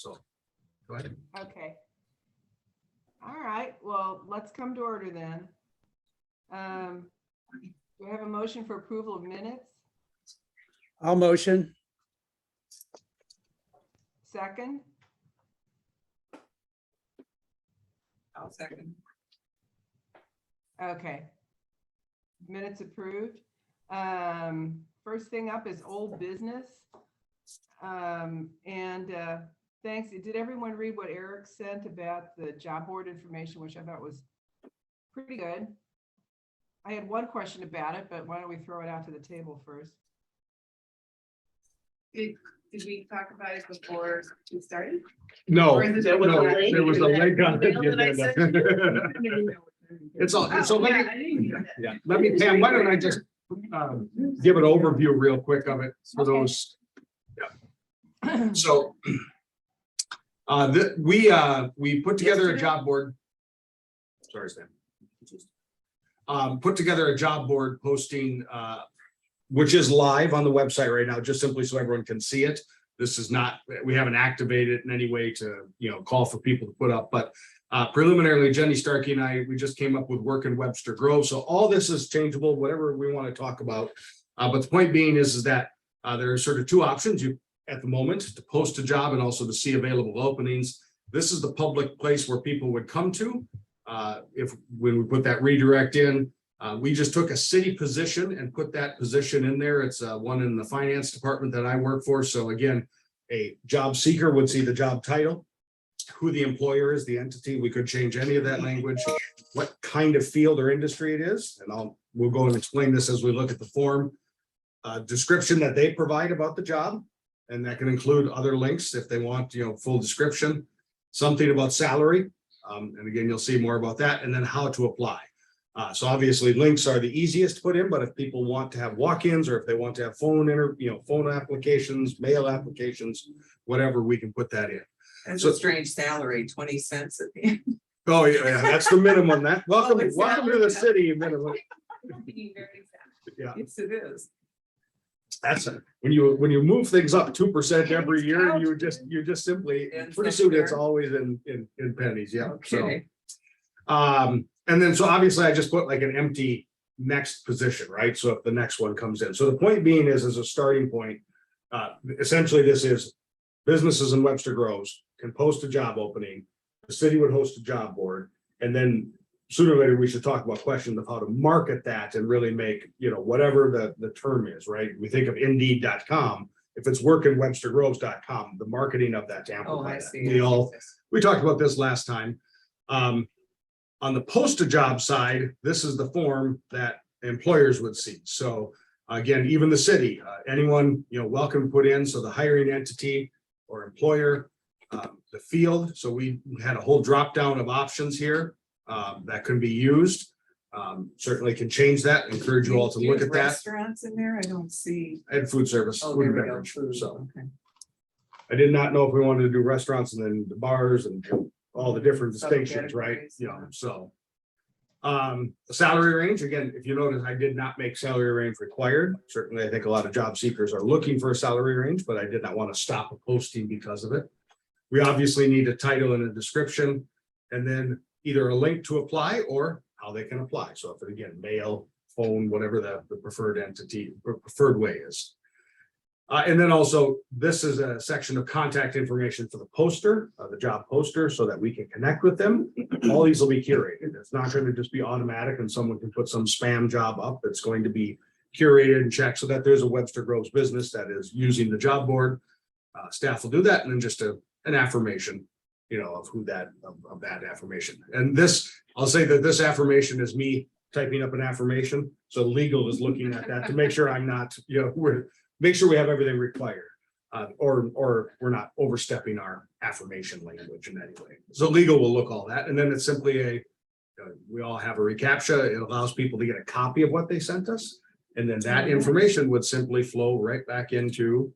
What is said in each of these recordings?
So, go ahead. Okay. All right, well, let's come to order then. Do I have a motion for approval of minutes? I'll motion. Second, I'll second. okay. Minutes approved. First thing up is old business. Thanks. Did everyone read what Eric sent about the job board information, which I thought was pretty good? I had one question about it, but why don't we throw it out to the table first? Did we talk about it before we started? No, Or is it- there was a link on the Email that I sent you? agenda. It's all, so Oh, let yeah, me, I didn't get that. yeah, let me, Pam, why don't I just give an overview real quick of it for Okay. those. Yeah. So we put together a Yesterday? job board. Sorry, Stan. Put together a job board posting, which is live on the website right now, just simply so everyone can see it. This is not, we haven't activated it in any way to, call for people to put up, but preliminarily, Jenny Starkey and I, we just came up with work in Webster Grove. So all this is changeable, whatever we want to talk about. But the point being is that there are sort of two options at the moment to post a job and also to see available openings. This is the public place where people would come to. When we put that redirect in, we just took a city position and put that position in there. It's one in the finance department that I work for. So again, a job seeker would see the job title, who the employer is, the entity. We could change any of that language, what kind of field or industry it is. And we'll go and explain this as we look at the form. Description that they provide about the job. And that can include other links if they want, full description, something about salary. And again, you'll see more about that, and then how to apply. So obviously links are the easiest to put in, but if people want to have walk-ins or if they want to have phone applications, mail applications, whatever, we can put that in. That's So- a strange salary, 20 cents at the end. Oh, yeah, that's the minimum. Welcome it's to the salary. city minimum. Being very sad. Yeah. Yes, it is. That's when you move things up 2% every year, you just simply, Ends pretty up soon it's there. always in pennies. Yeah. So. Okay. And then, so obviously I just put like an empty next position, right? So if the next one comes in. So the point being is, as a starting point, essentially this is businesses in Webster Groves can post a job opening. The city would host a job board. And then sooner or later, we should talk about questions of how to market that and really make, whatever the term is, right? We think of indeed.com. If it's workinwebstergroves.com, the marketing of that to Oh, amplify I that. see. We talked about this last time. On the post a job side, this is the form that employers would see. So again, even the city, anyone, welcome to put in. So the hiring entity or employer, the field. So we had a whole drop down of options here that can be used. Certainly can change that. Encourage you all to look at that. Restaurants in there, I don't see. And food service. Oh, food there and we go. beverage. Food. So Okay. I did not know if we wanted to do restaurants and then the bars and all the different distinctions, right? Subcategories, So. The salary range, again, if you notice, I did not make salary range required. Certainly, I think a lot of job seekers are looking for a salary range, but I did not want to stop a posting because of it. We obviously need a title and a description, and then either a link to apply or how they can apply. So if it, again, mail, phone, whatever the preferred way is. And then also, this is a section of contact information for the poster, the job poster, so that we can connect with them. All these will be curated. It's not going to just be automatic and someone can put some spam job up. It's going to be curated and checked so that there's a Webster Groves business that is using the job board. Staff will do that, and then just an affirmation, of who that affirmation. And this, I'll say that this affirmation is me typing up an affirmation. So legal is looking at that to make sure I'm not, make sure we have everything required, or we're not overstepping our affirmation language in any way. So legal will look all that, and then it's simply we all have a reCAPTCHA. It allows people to get a copy of what they sent us, and then that information would simply flow right back into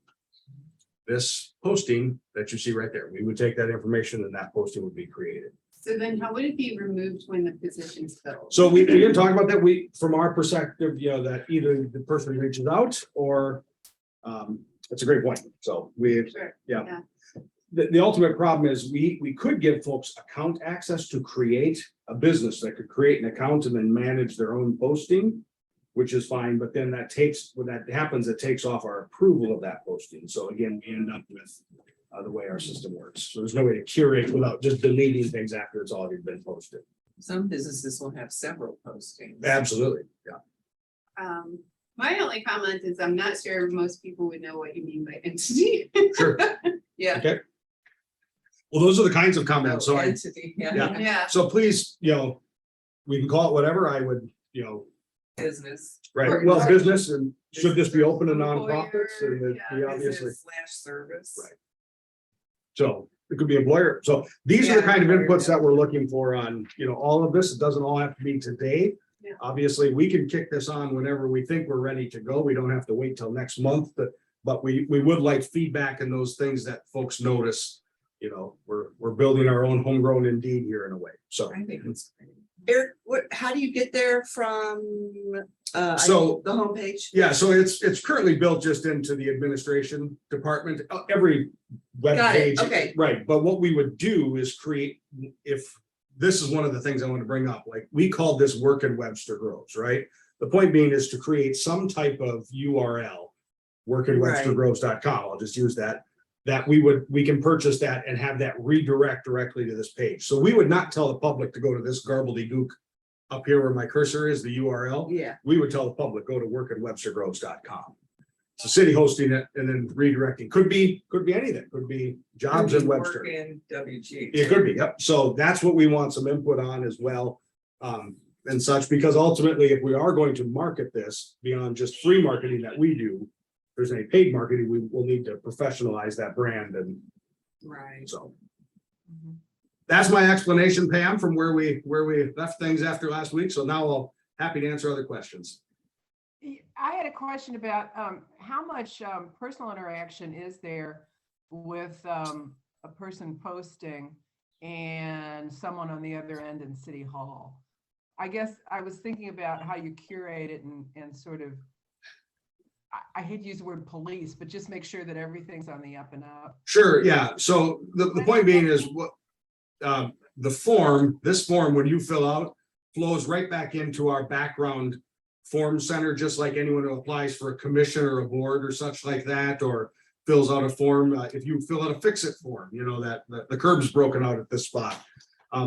this posting that you see right there. We would take that information and that posting would be created. So then how would it be removed when the position's filled? So we didn't talk about that. From our perspective, that either the person reaches out or it's a great point. So Sure. yeah. the ultimate problem is we could give folks account access to create a business that could create an account and then manage their own posting, which is fine, but then when that happens, it takes off our approval of that posting. So again, we end up with the way our system works. So there's no way to curate without just deleting things after it's already been posted. Some businesses will have several postings. Absolutely, yeah. My only comment is I'm not sure most people would know what you mean by entity. Sure. Yeah. Okay. Well, those are the kinds of comments. So Entity, Yeah. Yeah, so please, we can call it whatever. I would, business. right, well, business, and should this be open to nonprofits? And it'd be Yeah, obviously, Business / service. Right. so it could be employer. So these are the Yeah, kind of employer, inputs that we're looking for on, all of this. It doesn't all have to be today. Yeah. Obviously, we can kick this on whenever we think we're ready to go. We don't have to wait till next month, but we would like feedback and those things that folks notice. We're building our own homegrown Indeed here in a way. So, I think it's great. Eric, how do you get there from, So- the homepage? yeah, so it's currently built just into the administration department, every web Got it, page. okay. Right, but what we would do is create, if, this is one of the things I want to bring up, like, we called this Work in Webster Groves, right? The point being is to create some type of URL, workinwebstergroves.com, I'll just use that we can purchase that and have that redirect directly to this page. So we would not tell the public to go to this gobbledygook up here where my cursor is, the URL. Yeah, We would tell the public, go to workinwebstergroves.com. So city hosting it and then redirecting, could be anything, could be jobs in Webster. Work in WG. It could be, yep. So that's what we want some input on as well. And such, because ultimately, if we are going to market this beyond just free marketing that we do, if there's any paid marketing, we will need to professionalize that brand. And Right. so Mhm. that's my explanation, Pam, from where we left things after last week. So now I'll happy to answer other questions. I had a question about how much personal interaction is there with a person posting and someone on the other end in City Hall? I guess I was thinking about how you curate it and sort of, I hate to use the word police, but just make sure that everything's on the up and up. Sure, yeah. So the point being is what this form, when you fill out, flows right back into our background form center, just like anyone who applies for a commission or a board or such like that, or fills out a form. If you fill out a fix-it form, that the curb's broken out at this spot.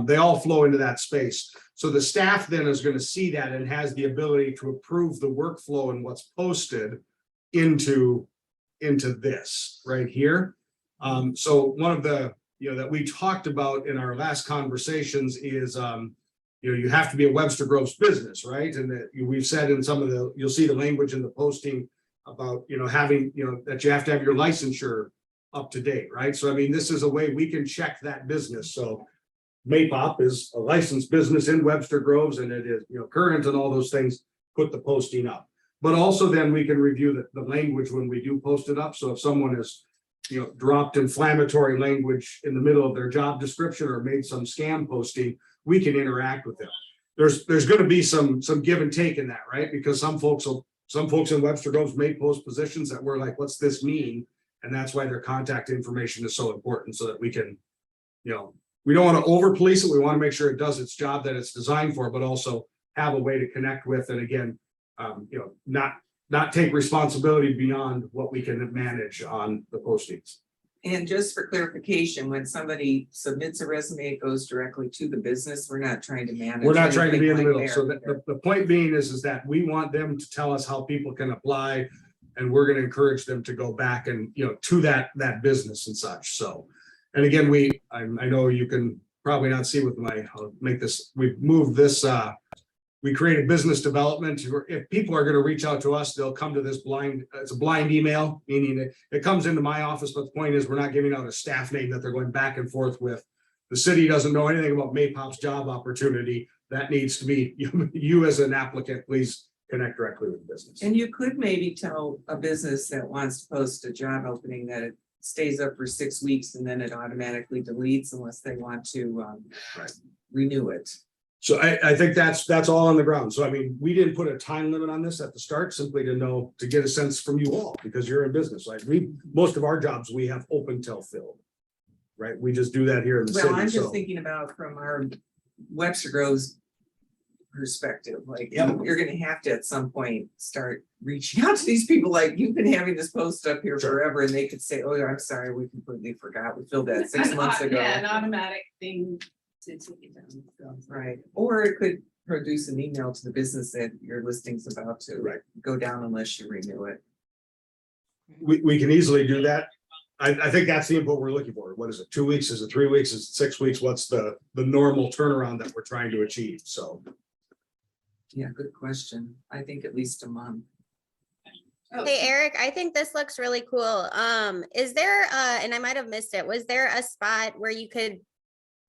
They all flow into that space. So the staff then is going to see that and has the ability to approve the workflow and what's posted into this right here. So one of the, that we talked about in our last conversations is, you have to be a Webster Groves business, right? And that we've said in some of you'll see the language in the posting about, having, that you have to have your licensure up to date, right? So, I mean, this is a way we can check that business. So Maypop is a licensed business in Webster Groves, and it is, current and all those things, put the posting up. But also then we can review the language when we do post it up. So if someone has, dropped inflammatory language in the middle of their job description or made some scam posting, we can interact with them. There's going to be some give and take in that, right? Because some folks in Webster Groves may post positions that we're like, what's this mean? And that's why their contact information is so important, so that we can, we don't want to over police it. We want to make sure it does its job that it's designed for, but also have a way to connect with, and again, not take responsibility beyond what we can manage on the postings. And just for clarification, when somebody submits a resume, it goes directly to the business. We're not trying to manage. We're not trying to be in the anything middle. like So the point being is that we want them to tell us how people can apply, and we're going to encourage them to go back and, to that business and such. So, and again, I know you can probably not see with I'll make this, we've moved this, we created business development. If people are going to reach out to us, they'll come to this it's a blind email, meaning it comes into my office, but the point is we're not giving out a staff name that they're going back and forth with. The city doesn't know anything about Maypop's job opportunity. That needs to be, you as an applicant, please connect directly with the business. And you could maybe tell a business that wants to post a job opening that it stays up for 6 weeks and then it automatically deletes unless they want to renew it. So I think that's all on the ground. So I mean, we didn't put a time limit on this at the start, simply to get a sense from you all, because you're in business. Like most of our jobs, we have open till filled. right? We just do that here in the Well, I'm city, just so. thinking about from our Webster Groves perspective, like, Yep. you're gonna have to at some point start reaching out to these people, like, you've been having this post up here Sure. forever, and they could say, oh, I'm sorry, we completely forgot, we filled that 6 months ago. Yeah, an automatic thing to take it down. so. Right, or it could produce an email to the business that your listing's about to Right. go down unless you renew it. We can easily do that. I think that's the input we're looking for. What is it? 2 weeks? Is it 3 weeks? Is it 6 weeks? What's the normal turnaround that we're trying to achieve? So. Yeah, good question. I think at least a month. Oh, Hey, Eric, I think this looks really cool. Is there, and I might have missed it, was there a spot where you could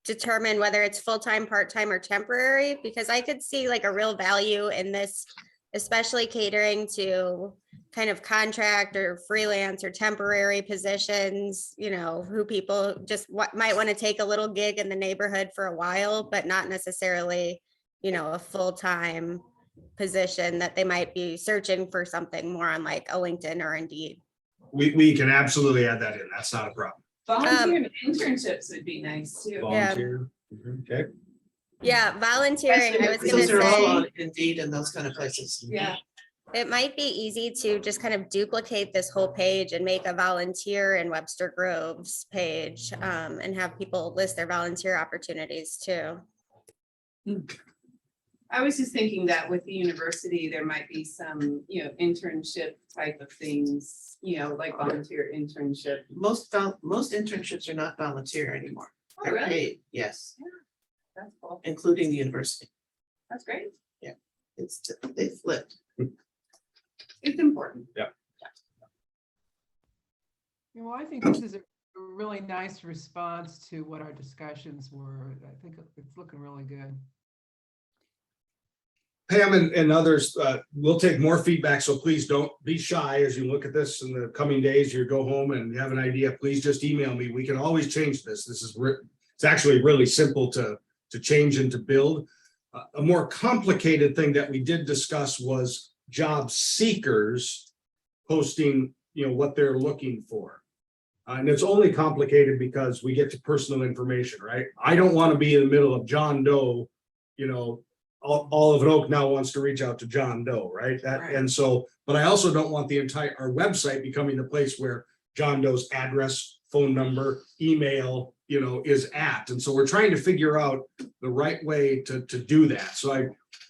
determine whether it's full-time, part-time, or temporary? Because I could see like a real value in this, especially catering to kind of contract or freelance or temporary positions, you know, who people just might want to take a little gig in the neighborhood for a while, but not necessarily, you know, a full-time position that they might be searching for something more on like a LinkedIn or Indeed. We can absolutely add that in. That's not a problem. Volunteer and internships would be nice too. Volunteer. Okay. Yeah, volunteering, I was gonna Those are all say, on Indeed and those kind of places. Yeah, it might be easy to just kind of duplicate this whole page and make a volunteer in Webster Groves page, and have people list their volunteer opportunities too. I was just thinking that with the university, there might be some, internship type of things, like volunteer internship. Most internships are not volunteer anymore. Oh, They're really? paid, yes, That's cool. including the university. That's great. They flipped. It's important. Well, I think this is a really nice response to what our discussions were. I think it's looking really good. Pam and others, we'll take more feedback, so please don't be shy as you look at this in the coming days. You go home and you have an idea, please just email me. We can always change this. It's actually really simple to change and to build. A more complicated thing that we did discuss was job seekers posting, what they're looking for. And it's only complicated because we get to personal information, right? I don't want to be in the middle of John Doe, all of Oak now wants to reach out to John Doe, right? Right. And so, but I also don't want our website becoming the place where John Doe's address, phone number, email, is at. And so we're trying to figure out the right way to do that. So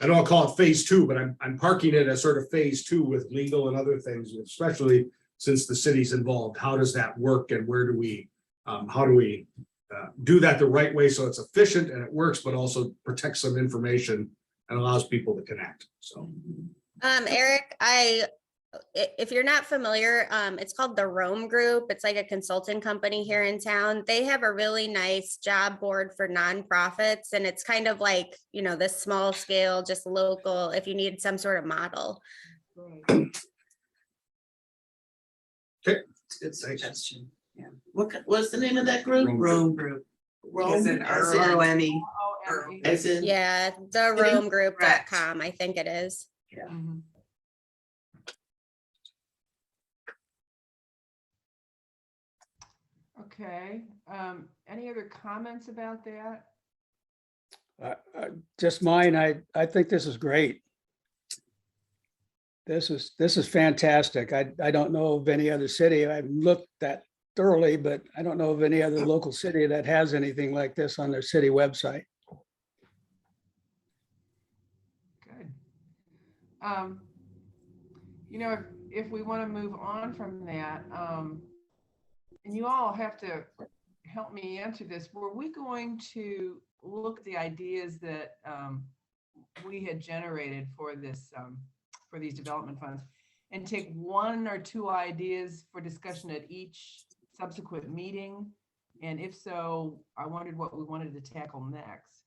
I don't call it phase 2, but I'm parking it as sort of phase 2 with legal and other things, especially since the city's involved. How does that work, and where do we, how do we do that the right way so it's efficient and it works, but also protects some information and allows people to connect. So Eric, if you're not familiar, it's called the Rome Group. It's like a consulting company here in town. They have a really nice job board for nonprofits, and it's kind of like, this small scale, just local, if you need some sort of model. Right. It's a good suggestion. Yeah. What's the name of that group? Rome Group. Rome, Is it as in- ROME? Oh, and- As in. Yeah, theromegroup.com, I think it is. Mhm. Okay, any other comments about that? Just mine, I think this is great. This is fantastic. I don't know of any other city. I've looked that thoroughly, but I don't know of any other local city that has anything like this on their city website. Good. If we want to move on from that, and you all have to help me answer this, were we going to look at the ideas that we had generated for this, for these development funds, and take 1 or 2 ideas for discussion at each subsequent meeting? And if so, I wondered what we wanted to tackle next.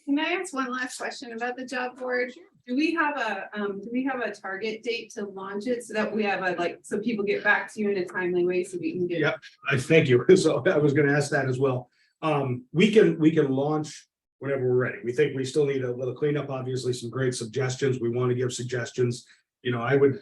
Can I ask one last question about the job board? Do we have a target date to launch it so that we have so people get back to you in a timely way so we can get? Yep. I thank you. So I was going to ask that as well. We can launch whenever we're ready. We think we still need a little cleanup, obviously some great suggestions. We want to give suggestions. I would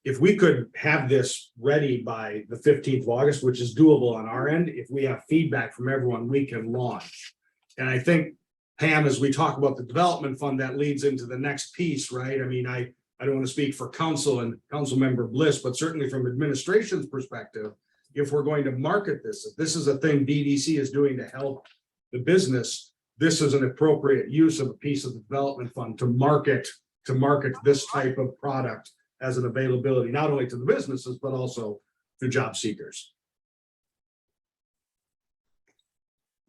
If we could have this ready by the 15th of August, which is doable on our end, if we have feedback from everyone, we can launch. And I think, Pam, as we talk about the development fund, that leads into the next piece, right? I mean, I don't want to speak for council and council member Bliss, but certainly from administration's perspective, if we're going to market this, if this is a thing BDC is doing to help the business, this is an appropriate use of a piece of the development fund to market this type of product as an availability, not only to the businesses, but also to job seekers.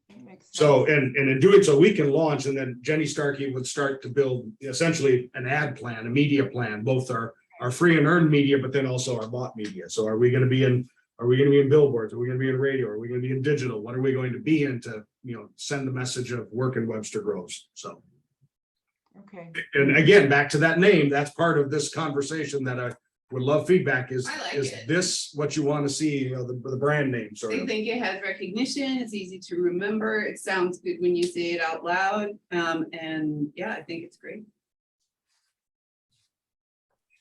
That makes So, sense. and in doing so, we can launch, and then Jenny Starkey would start to build essentially an ad plan, a media plan, both our free and earned media, but then also our bought media. So are we gonna be in billboards? Are we gonna be in radio? Are we gonna be in digital? What are we going to be in to, send the message of work in Webster Groves? So, Okay, and again, back to that name, that's part of this conversation that I would love feedback is, I like is it. this what you want to see, the brand name sort I of. think it has recognition, it's easy to remember, it sounds good when you say it out loud, and yeah, I think it's great.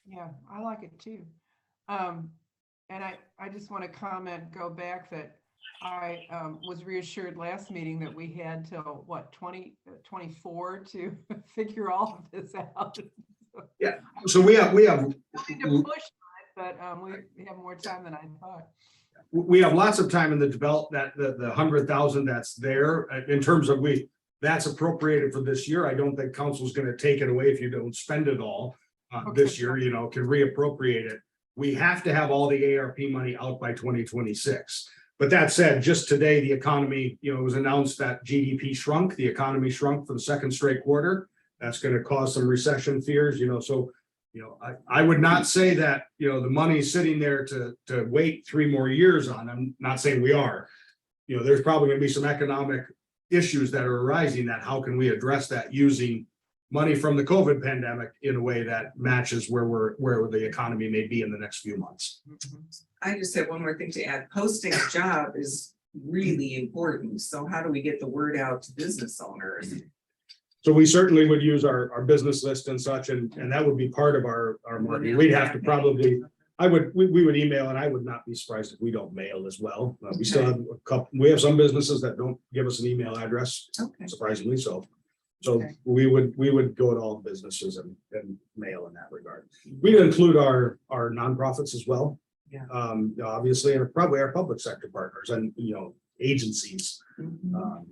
yeah, I like it too. And I just want to go back that I was reassured last meeting that we had till what, 2024 to figure all of this out. So we have Trying to push on it, but we have more time than I thought. we have lots of time in the the 100,000 that's there in terms of that's appropriated for this year. I don't think council's going to take it away if you don't spend it all this year, can reappropriate it. We have to have all the ARP money out by 2026. But that said, just today, the economy, it was announced that GDP shrunk, the economy shrunk for the second straight quarter. That's going to cause some recession fears, so, I would not say that, the money's sitting there to wait 3 more years on. I'm not saying we are. There's probably going to be some economic issues that are arising that how can we address that using money from the COVID pandemic in a way that matches where the economy may be in the next few months. I just have one more thing to add. Posting a job is really important. So how do we get the word out to business owners? So we certainly would use our business list and such, and that would be part of our marketing. We'd have to probably, we would email, and I would not be surprised if we don't mail as well. We still have a couple, we have some businesses that don't give us an email address, Okay. surprisingly, so Okay. we would go to all businesses and mail in that regard. We'd include our nonprofits as well. Yeah. Obviously, and probably our public sector partners and, agencies,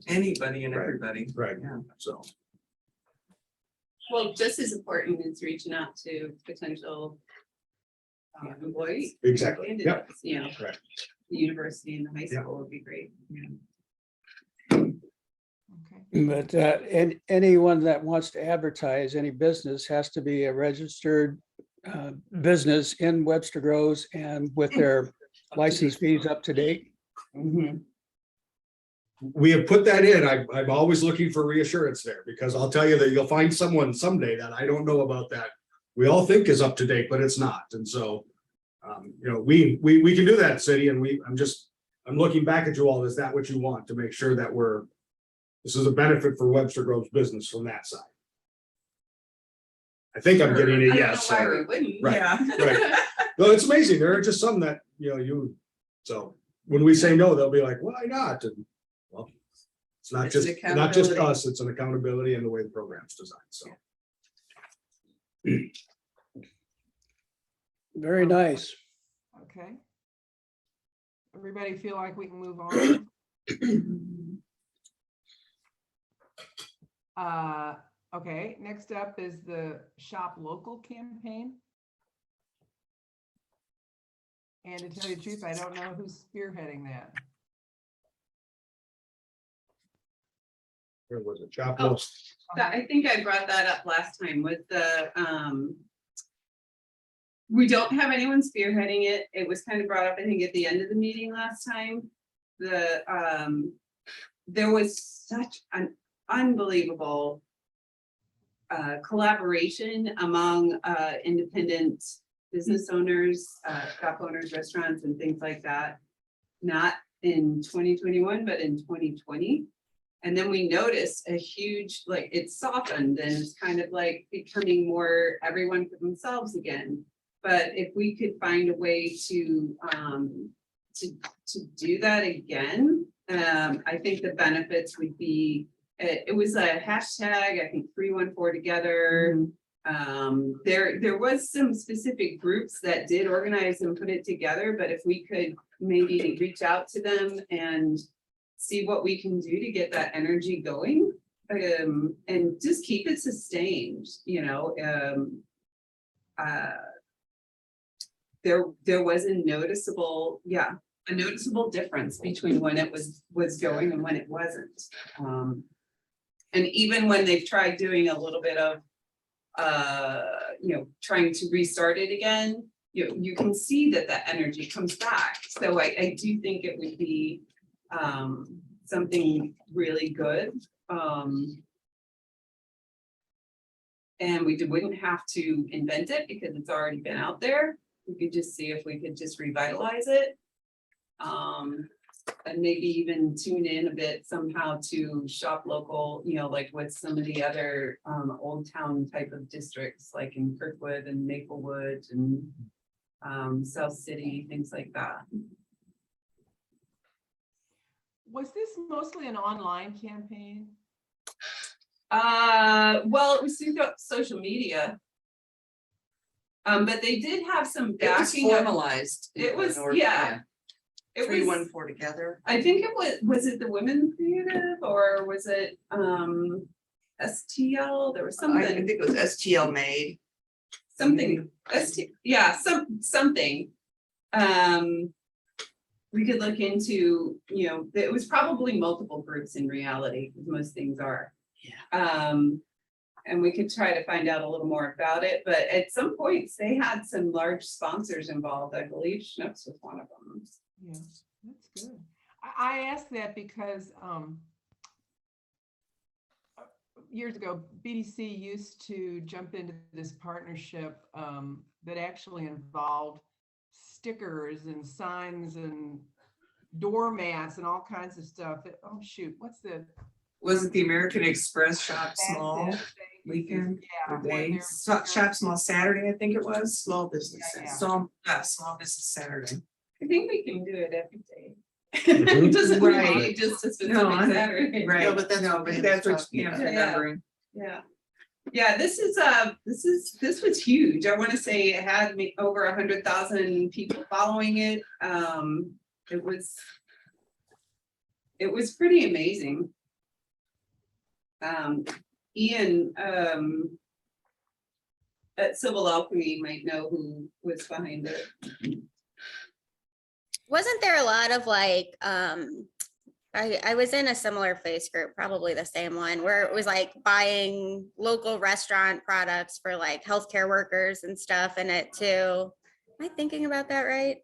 Anybody and right. everybody. right? Yeah. So. Well, just as important is reaching out to potential employees. Exactly. Yep. Candidates, Correct. the university and the high Yeah. school would be great. Okay. But anyone that wants to advertise, any business has to be a registered business in Webster Groves and with their license fees up to date. We have put that in. I'm always looking for reassurance there because I'll tell you that you'll find someone someday that I don't know about that we all think is up to date, but it's not. And so, we can do that, city, and I'm looking back at you all. Is that what you want to make sure that this is a benefit for Webster Groves business from that side? I think I'm getting I a don't know yes. why or- we wouldn't. Right. Yeah. Right. No, it's amazing. There are just some that, so when we say no, they'll be like, why not? And well, it's not It's an just accountability. us, it's an accountability and the way the program's designed, so. Very nice. Okay. Everybody feel like we can move on? Okay, next up is the Shop Local campaign. And to tell you the truth, I don't know who's spearheading that. Where was it? Chop Oh. Loss. I think I brought that up last time with the, we don't have anyone spearheading it. It was kind of brought up, I think, at the end of the meeting last time. There was such an unbelievable collaboration among independent business owners, shop owners, restaurants and things like that. Not in 2021, but in 2020. And then we noticed a huge, it softened and it's kind of like becoming more everyone for themselves again. But if we could find a way to do that again, I think the benefits would be, it was a hashtag, I think 314 together. There was some specific groups that did organize and put it together, but if we could maybe reach out to them and see what we can do to get that energy going, and just keep it sustained, you know. There was a noticeable difference between when it was going and when it wasn't. And even when they've tried doing a little bit of trying to restart it again, you can see that the energy comes back. So I do think it would be something really good. And we wouldn't have to invent it because it's already been out there. We could just see if we could just revitalize it. And maybe even tune in a bit somehow to shop local, like with some of the other old town type of districts, like in Kirkwood and Maplewood and South City, things like that. Was this mostly an online campaign? Well, it was through social media. But they did have some It was backing. formalized. It was, Or- yeah. It was, 314 together. I think it was it the Women Creative or was it STL? There was I think something, it was STL made. something, something. We could look into, it was probably multiple groups in reality, as most things are. Yeah. And we could try to find out a little more about it, but at some points they had some large sponsors involved. I believe Schnucks was one of them. Yeah, that's good. I asked that because years ago, BDC used to jump into this partnership that actually involved stickers and signs and doormats and all kinds of stuff. Oh shoot, what's the? Was it the American Express Shop That's Small it, thank you. weekend? Yeah. or when day? they're- Shop Small Saturday, I think it was. Small business. Yeah, yeah. Small Business Saturday. I think we can do it every day. Mhm. Doesn't Right. need just a specific No, I- Saturday. Right. No, but that's what but Randy's that's what, talking about. remembering. Yeah. Yeah, this was huge. I want to say it had over 100,000 people following it. It was pretty amazing. Ian at Civil Alchemy might know who was behind it. Wasn't there a lot of like, I was in a similar face group, probably the same one, where it was like buying local restaurant products for like healthcare workers and stuff in it too. Am I thinking about that right?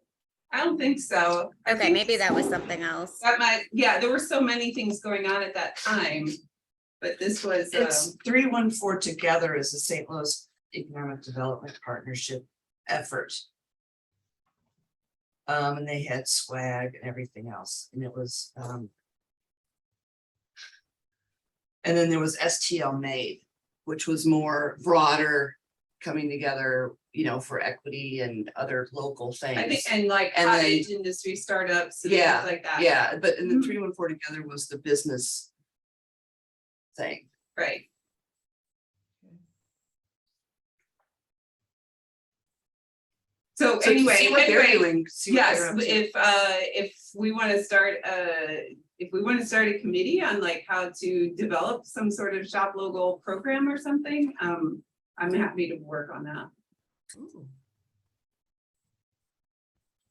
I don't think so. I Okay, think maybe that was something else. that might, yeah, there were so many things going on at that time. But this was, It's 314 together is the St. Louis Economic Development Partnership effort. And they had swag and everything else, and it was and then there was STL Made, which was more broader, coming together, for equity and other local things. I think, and like And then- cottage industry startups and Yeah, things like that. Yeah, but in the Mhm. 314 together was the business thing. Right. So So anyway, see what they're doing. See what yes, they're up to. if we want to start a committee on like how to develop some sort of shop local program or something, I'm happy to work on that. Ooh.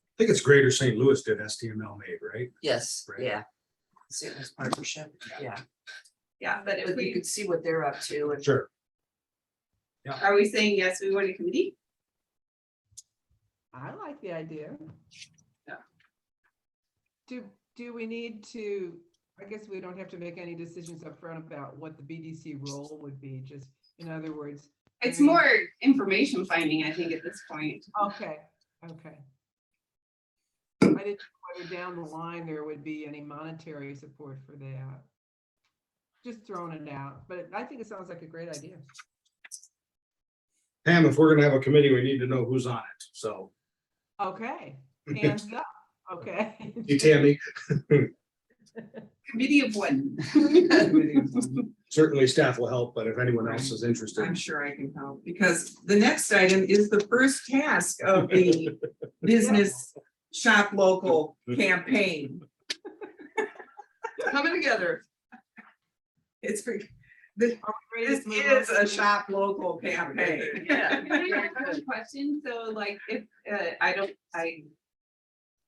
I think it's Greater St. Louis did STML made, right? Yes, Right. yeah. St. Louis partnership, yeah. Yeah, but if But you we, could see what they're up to and Sure. are we saying yes, we want a committee? I like the idea. Yeah. Do we need to, I guess we don't have to make any decisions up front about what the BDC role would be, just in other words. It's more information finding, I think, at this point. Okay, okay. I didn't know whether down the line there would be any monetary support for that. Just throwing it out, but I think it sounds like a great idea. Pam, if we're gonna have a committee, we need to know who's on it. So, Okay, hands up, okay. you, Tammy, Committee of one. certainly staff will help, but if anyone else is interested. I'm sure I can help, because the next item is the first task of the business shop local campaign. Coming together. It's, Are we ready this to move is on? a shop local campaign. Yeah. I have a question, so like, if,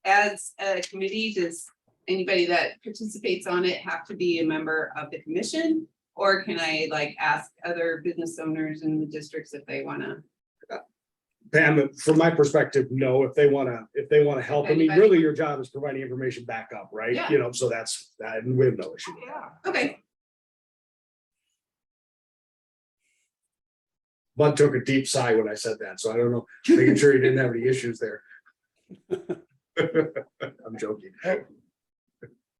as a committee, does anybody that participates on it have to be a member of the commission? Or can I like ask other business owners in the districts if they wanna? Pam, from my perspective, no, if they wanna help, I mean, Anybody? really your job is providing information back up, right? Yeah. You know, so that's, that, we have no issue. Yeah, Okay, Bud took a deep sigh when I said that, so I don't know, making sure he didn't have any issues there. I'm joking.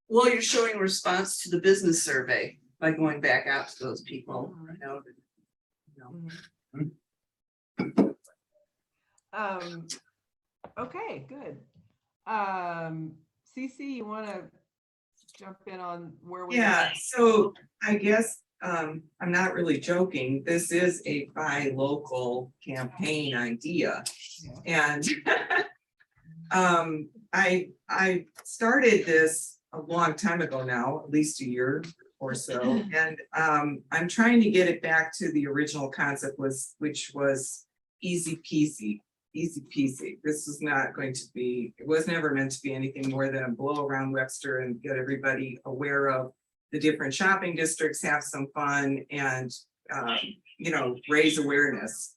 Well, you're showing response to the business survey by going back out to those people. You know, okay, good. CC, you wanna jump in on where we? Yeah, so I guess, I'm not really joking, this is a buy local campaign idea. And I started this a long time ago now, at least a year or so, and I'm trying to get it back to the original concept which was easy peasy. Easy peasy. This is not going to be, it was never meant to be anything more than a blow around Webster and get everybody aware of the different shopping districts, have some fun, and you know, raise awareness.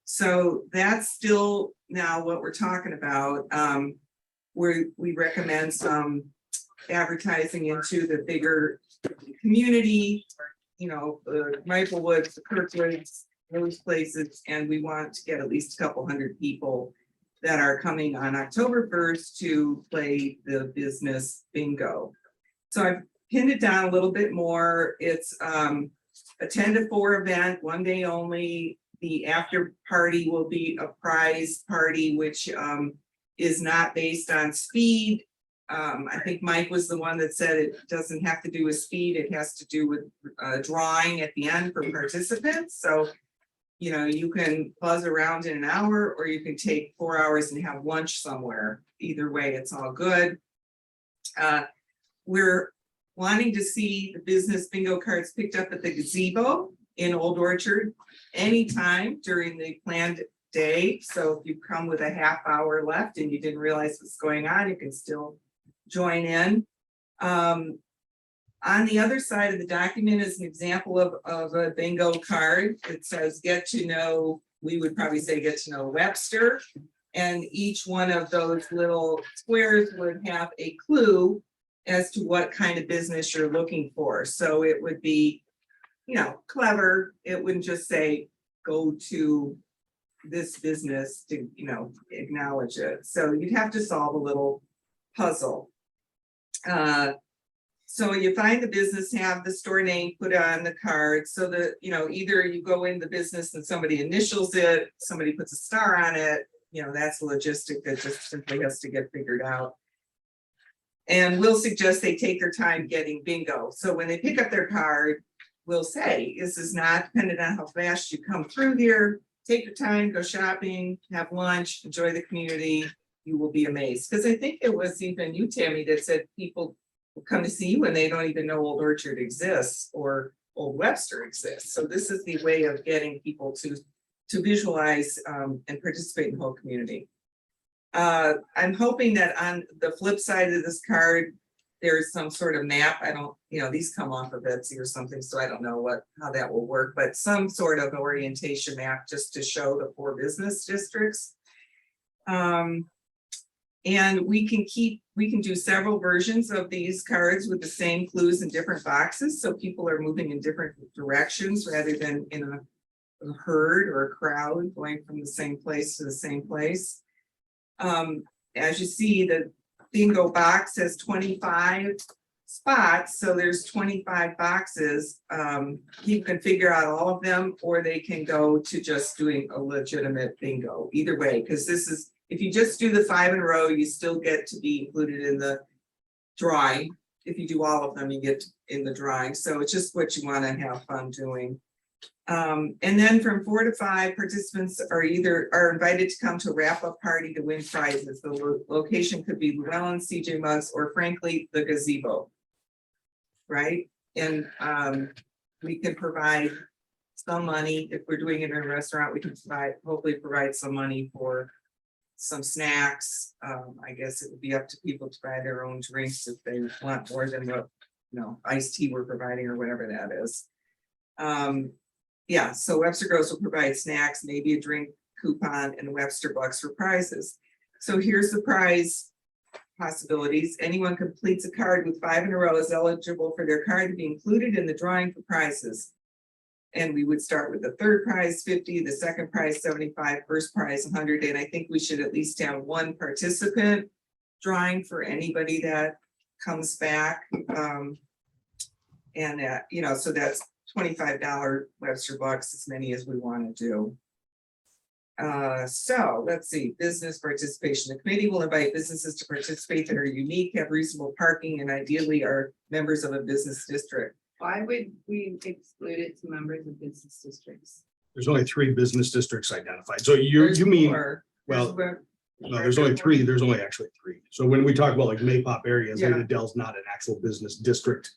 So that's still now what we're talking about. We recommend some advertising into the bigger community, you know, the Maplewoods, the Kirkwoods, those places, and we want to get at least a couple hundred people that are coming on October 1st to play the business bingo. So I've pinned it down a little bit more. It's a 10 to 4 event, one day only. The after party will be a prize party, which is not based on speed. I think Mike was the one that said it doesn't have to do with speed. It has to do with drawing at the end for participants. So, you know, you can buzz around in an hour, or you can take 4 hours and have lunch somewhere. Either way, it's all good. We're wanting to see the business bingo cards picked up at the gazebo in Old Orchard anytime during the planned day. So if you come with a half hour left and you didn't realize what's going on, you can still join in. On the other side of the document is an example of a bingo card. It says get to know, we would probably say get to know Webster. And each one of those little squares would have a clue as to what kind of business you're looking for. So it would be, you know, clever. It wouldn't just say, go to this business to, you know, acknowledge it. So you'd have to solve a little puzzle. So you find the business, have the store name put on the card so that, you know, either you go in the business and somebody initials it, somebody puts a star on it, you know, that's a logistic that just simply has to get figured out. And we'll suggest they take their time getting bingo. So when they pick up their card, we'll say, this is not dependent on how fast you come through here. Take your time, go shopping, have lunch, enjoy the community. You will be amazed. Because I think it was even you, Tammy, that said people will come to see you when they don't even know Old Orchard exists or Old Webster exists. So this is the way of getting people to visualize and participate in the whole community. I'm hoping that on the flip side of this card, there's some sort of map. I don't, you know, these come off of Etsy or something, so I don't know how that will work, but some sort of orientation map just to show the 4 business districts. And we can do several versions of these cards with the same clues in different boxes, so people are moving in different directions rather than in a herd or a crowd going from the same place to the same place. As you see, the bingo box has 25 spots, so there's 25 boxes. People can figure out all of them, or they can go to just doing a legitimate bingo, either way, because this is, if you just do the 5 in a row, you still get to be included in the drawing. If you do all of them, you get in the drawing, so it's just what you want to have fun doing. And then from 4 to 5, participants are invited to come to a wrap-up party to win prizes. The location could be Llewellyn, CJ Muggs, or frankly, the gazebo. Right? And we can provide some money, if we're doing it in a restaurant, we can hopefully provide some money for some snacks. I guess it would be up to people to buy their own drinks if they want more than what, iced tea we're providing or whatever that is. Yeah, so Webster Grows will provide snacks, maybe a drink coupon, and Webster Bucks for prizes. So here's the prize possibilities. Anyone completes a card with 5 in a row is eligible for their card to be included in the drawing for prizes. And we would start with the third prize 50, the second prize 75, first prize 100. And I think we should at least have one participant drawing for anybody that comes back. So that's $25 Webster Bucks, as many as we want to do. So let's see, business participation. The committee will invite businesses to participate that are unique, have reasonable parking, and ideally are members of a business district. Why would we exclude it to members of business districts? There's only 3 business districts identified. So There's you mean, more. well, There's no, there's only 3. There's only actually 3. So when we talk about like Maypop areas, Yeah. Adele's not an actual business district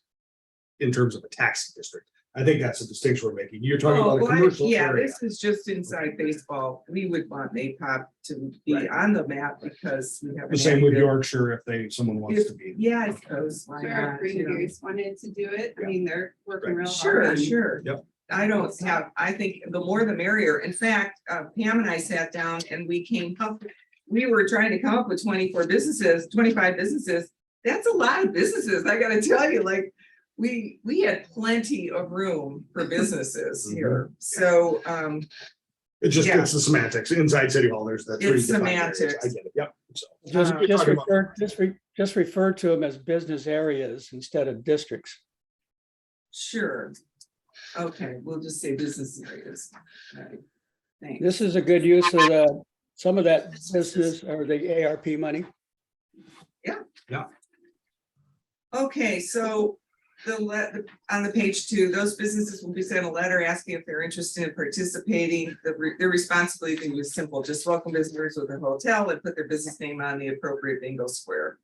in terms of a taxi district. I think that's a distinction we're making. You're talking about a commercial Yeah, area. this is just inside baseball. We would want Maypop to be Right. on the map because we have. The same with Yorkshire if someone wants to be. Yeah, I suppose. Why Sure, not, if Green you know? Goose wanted to do it, I Yeah. mean, they're working Right. real hard. Sure, on- sure. Yep. I think the more the merrier. In fact, Pam and I sat down and we were trying to come up with 25 businesses. That's a lot of businesses, I gotta tell you, like, we had plenty of room for businesses here, so, It just Yeah. gets the semantics. Inside City Hall, there's the 3 It's defined areas. semantics. I get it. Yep. So Just, Uh, just talking about- refer, just refer to them as business areas instead of districts. sure. Okay, we'll just say business areas. Right. Thanks. This is a good use of some of that business or the ARP money. Okay, so on the page 2, those businesses will be sent a letter asking if they're interested in participating. Their responsibility is simple, just welcome visitors with a hotel and put their business name on the appropriate bingo square.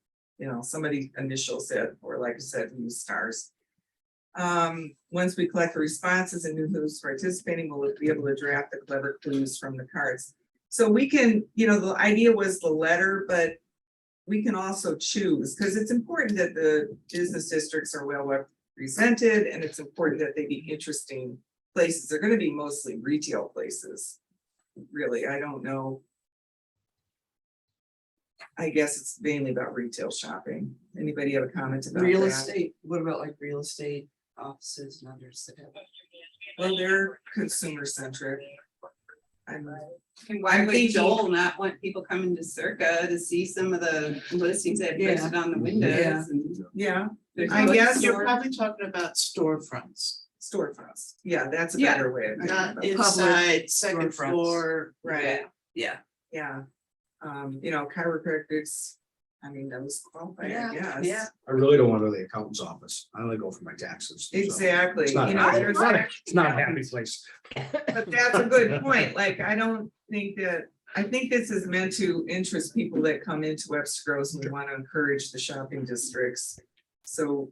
Somebody initials it, or like I said, use stars. Once we collect the responses and who's participating, we'll be able to draft the clever clues from the cards. So we can, the idea was the letter, but we can also choose, because it's important that the business districts are well represented, and it's important that they be interesting places. They're going to be mostly retail places. Really, I don't know. I guess it's mainly about retail shopping. Anybody have a comment about Real that? estate, what about like real estate offices and others that have? Well, they're consumer centric. And why would thinking- Joel not want people coming to Circa to see some of the listings that Yeah. posted on the Yeah. windows? And Yeah, there's I no guess store. You're probably talking about storefronts, storefronts. Yeah, that's a Yeah. better way of thinking not about it. inside, second storefronts. floor. Right, Yeah, yeah. Chiropractics, I mean, those qualify, I Yeah, guess. yeah. I really don't want to go to the accountant's office. I only go for my taxes. So Exactly. It's not, There's it's not a happy place. But that's a good point. Like, I think this is meant to interest people that come into Webster Groves, and we want to encourage the shopping districts. So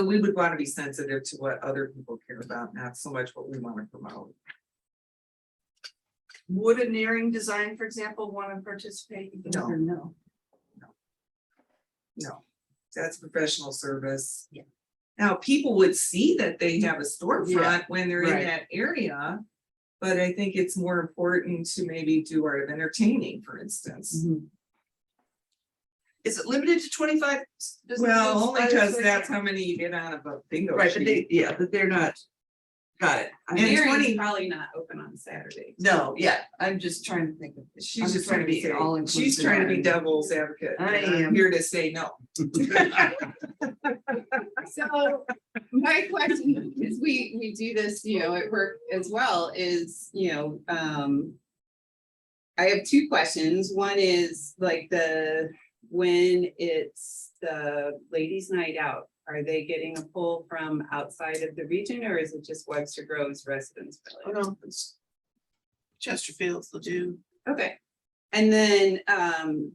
we would want to be sensitive to what other people care about, not so much what we want to promote. Would a nearing design, for example, want to participate? No. Or no. No, that's professional service. Yeah. Now, people would see that they have a storefront Yeah, when they're in right. that area. But I think it's more important to maybe do art of entertaining, for instance. Is it limited to 25? businesses? Well, only I would because say- that's how many you get on a bingo Right, but sheet. but they're not got it. And Mary's 20 probably not open on Saturday. No, yeah, I'm just trying to think of. She's I'm just trying to be all she's inclusive. trying to be devil's advocate. I and I'm am. here to say no. So my question, because we do this, at work as well, is, I have two questions. One is like when it's the ladies' night out, are they getting a pull from outside of the region, or is it just Webster Groves residents? Oh, no, it's Chesterfield, they'll do. Okay. And then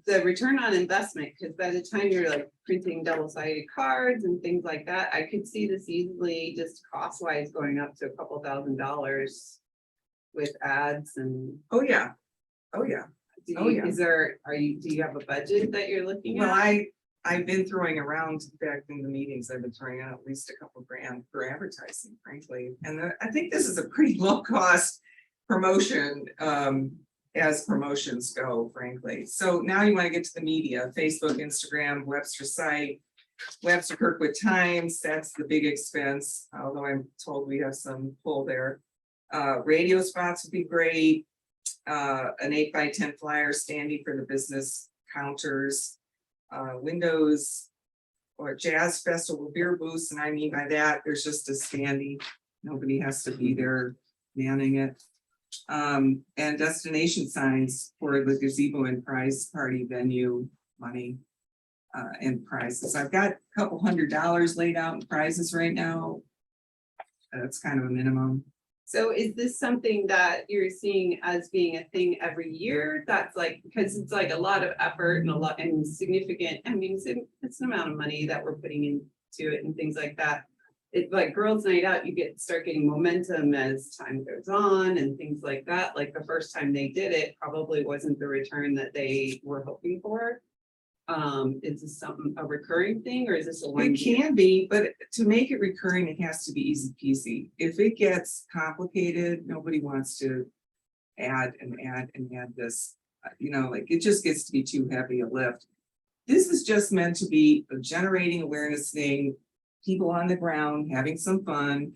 the return on investment, because by the time you're like printing double-sided cards and things like that, I could see this easily just cost-wise going up to a couple $1,000s with ads and. Oh, yeah. Oh, yeah. Oh, yeah. Do you have a budget that you're looking Well, at? I've been throwing around, in fact, in the meetings, I've been throwing out at least a couple grand for advertising, frankly. And I think this is a pretty low cost promotion, as promotions go, frankly. So now you want to get to the media, Facebook, Instagram, Webster site, Webster Kirkwood Times, that's the big expense, although I'm told we have some pull there. Radio spots would be great. An 8x10 flyer standing for the business counters, windows, or jazz festival beer booths, and I mean by that, there's just a standee. Nobody has to be there manning it. And destination signs for the gazebo and prize party venue money. And prizes. I've got a couple $100 laid out in prizes right now. That's kind of a minimum. So is this something that you're seeing as being a thing every year? That's like, because it's like a lot of effort and a lot and significant, I mean, it's an amount of money that we're putting into it and things like that. It's like girls' night out, you start getting momentum as time goes on and things like that. Like the first time they did it probably wasn't the return that they were hoping for. Is this a recurring thing, or is this a one? It can be, but to make it recurring, it has to be easy peasy. If it gets complicated, nobody wants to add this, like it just gets to be too heavy a lift. This is just meant to be a generating awareness thing, people on the ground having some fun.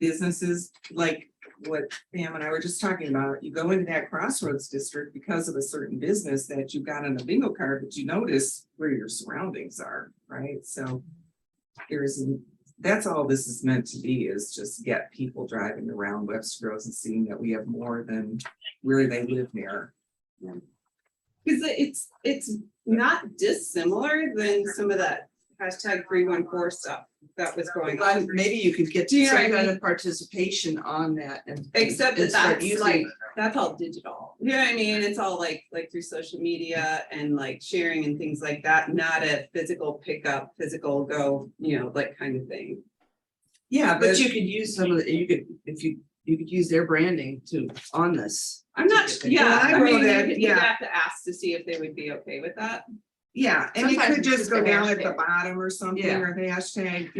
Businesses like what Pam and I were just talking about, you go into that crossroads district because of a certain business that you got on the bingo card, but you notice where your surroundings are, right? So that's all this is meant to be, is just get people driving around Webster Groves and seeing that we have more than where they live near. Because it's not dissimilar than some of that hashtag 314 stuff that was going on. Maybe you could get Do you know some what I kind mean? of participation on that and. Except that and start that's using- like, that's all digital. You know what I mean? It's all like through social media and like sharing and things like that, not a physical pickup, physical go, like kind of thing. Yeah, But you could use some of the, you could use their branding on this. I'm not, yeah, Well, I I mean, wrote it, you'd yeah. have to ask to see if they would be okay with that. yeah, and it Sometimes could it's just just go a down at the hashtag. bottom or something, Yeah. or the hashtag,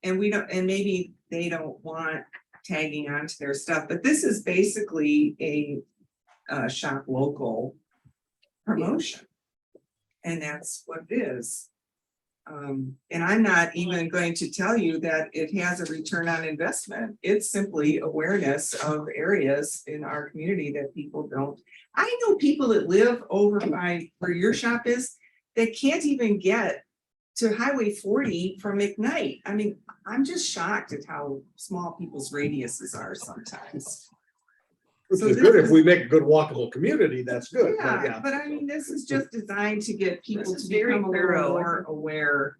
and we don't, and maybe they don't want tagging onto their stuff, but this is basically a shop local promotion. And that's what it is. And I'm not even going to tell you that it has a return on investment. It's simply awareness of areas in our community that people don't. I know people that live over by where your shop is that can't even get to Highway 40 from McKnight. I mean, I'm just shocked at how small people's radiuses are sometimes. Which So is this good. If is- we make a good walkable community, that's good. But Yeah, yeah. but I mean, this is just designed to get people This is to very become a little thorough. more aware.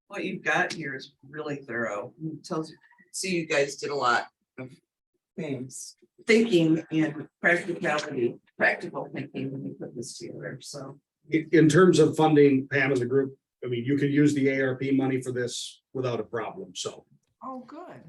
What you've got here is really thorough. It tells you, see, you guys did a lot of Things. thinking and practical thinking when you put this together, so. In terms of funding Pam and the group, I mean, you could use the ARP money for this without a problem, so. Oh, good.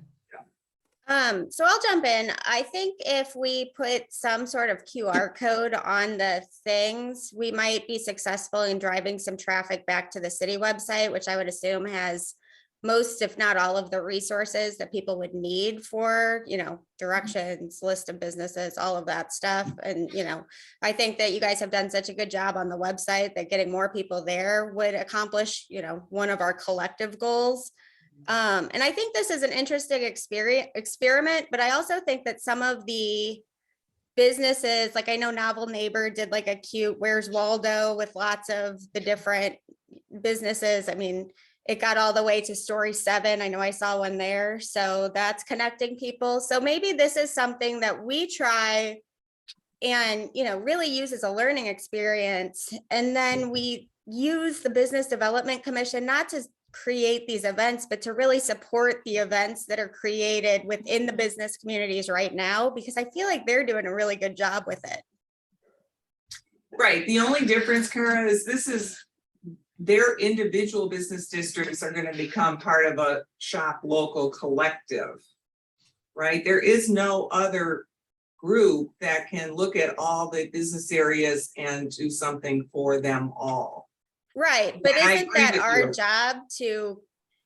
So I'll jump in. I think if we put some sort of QR code on the things, we might be successful in driving some traffic back to the city website, which I would assume has most, if not all, of the resources that people would need for, directions, list of businesses, all of that stuff. And, I think that you guys have done such a good job on the website that getting more people there would accomplish, one of our collective goals. And I think this is an interesting experiment, but I also think that some of the businesses, like I know Novel Neighbor did like a cute Where's Waldo with lots of the different businesses. I mean, it got all the way to Story 7. I know I saw one there. So that's connecting people. So maybe this is something that we try and, really use as a learning experience. And then we use the Business Development Commission, not to create these events, but to really support the events that are created within the business communities right now, because I feel like they're doing a really good job with it. Right, the only difference, Kara, is this is their individual business districts are gonna become part of a shop local collective. Right, there is no other group that can look at all the business areas and do something for them all. Right, but I isn't agree that with our you. job to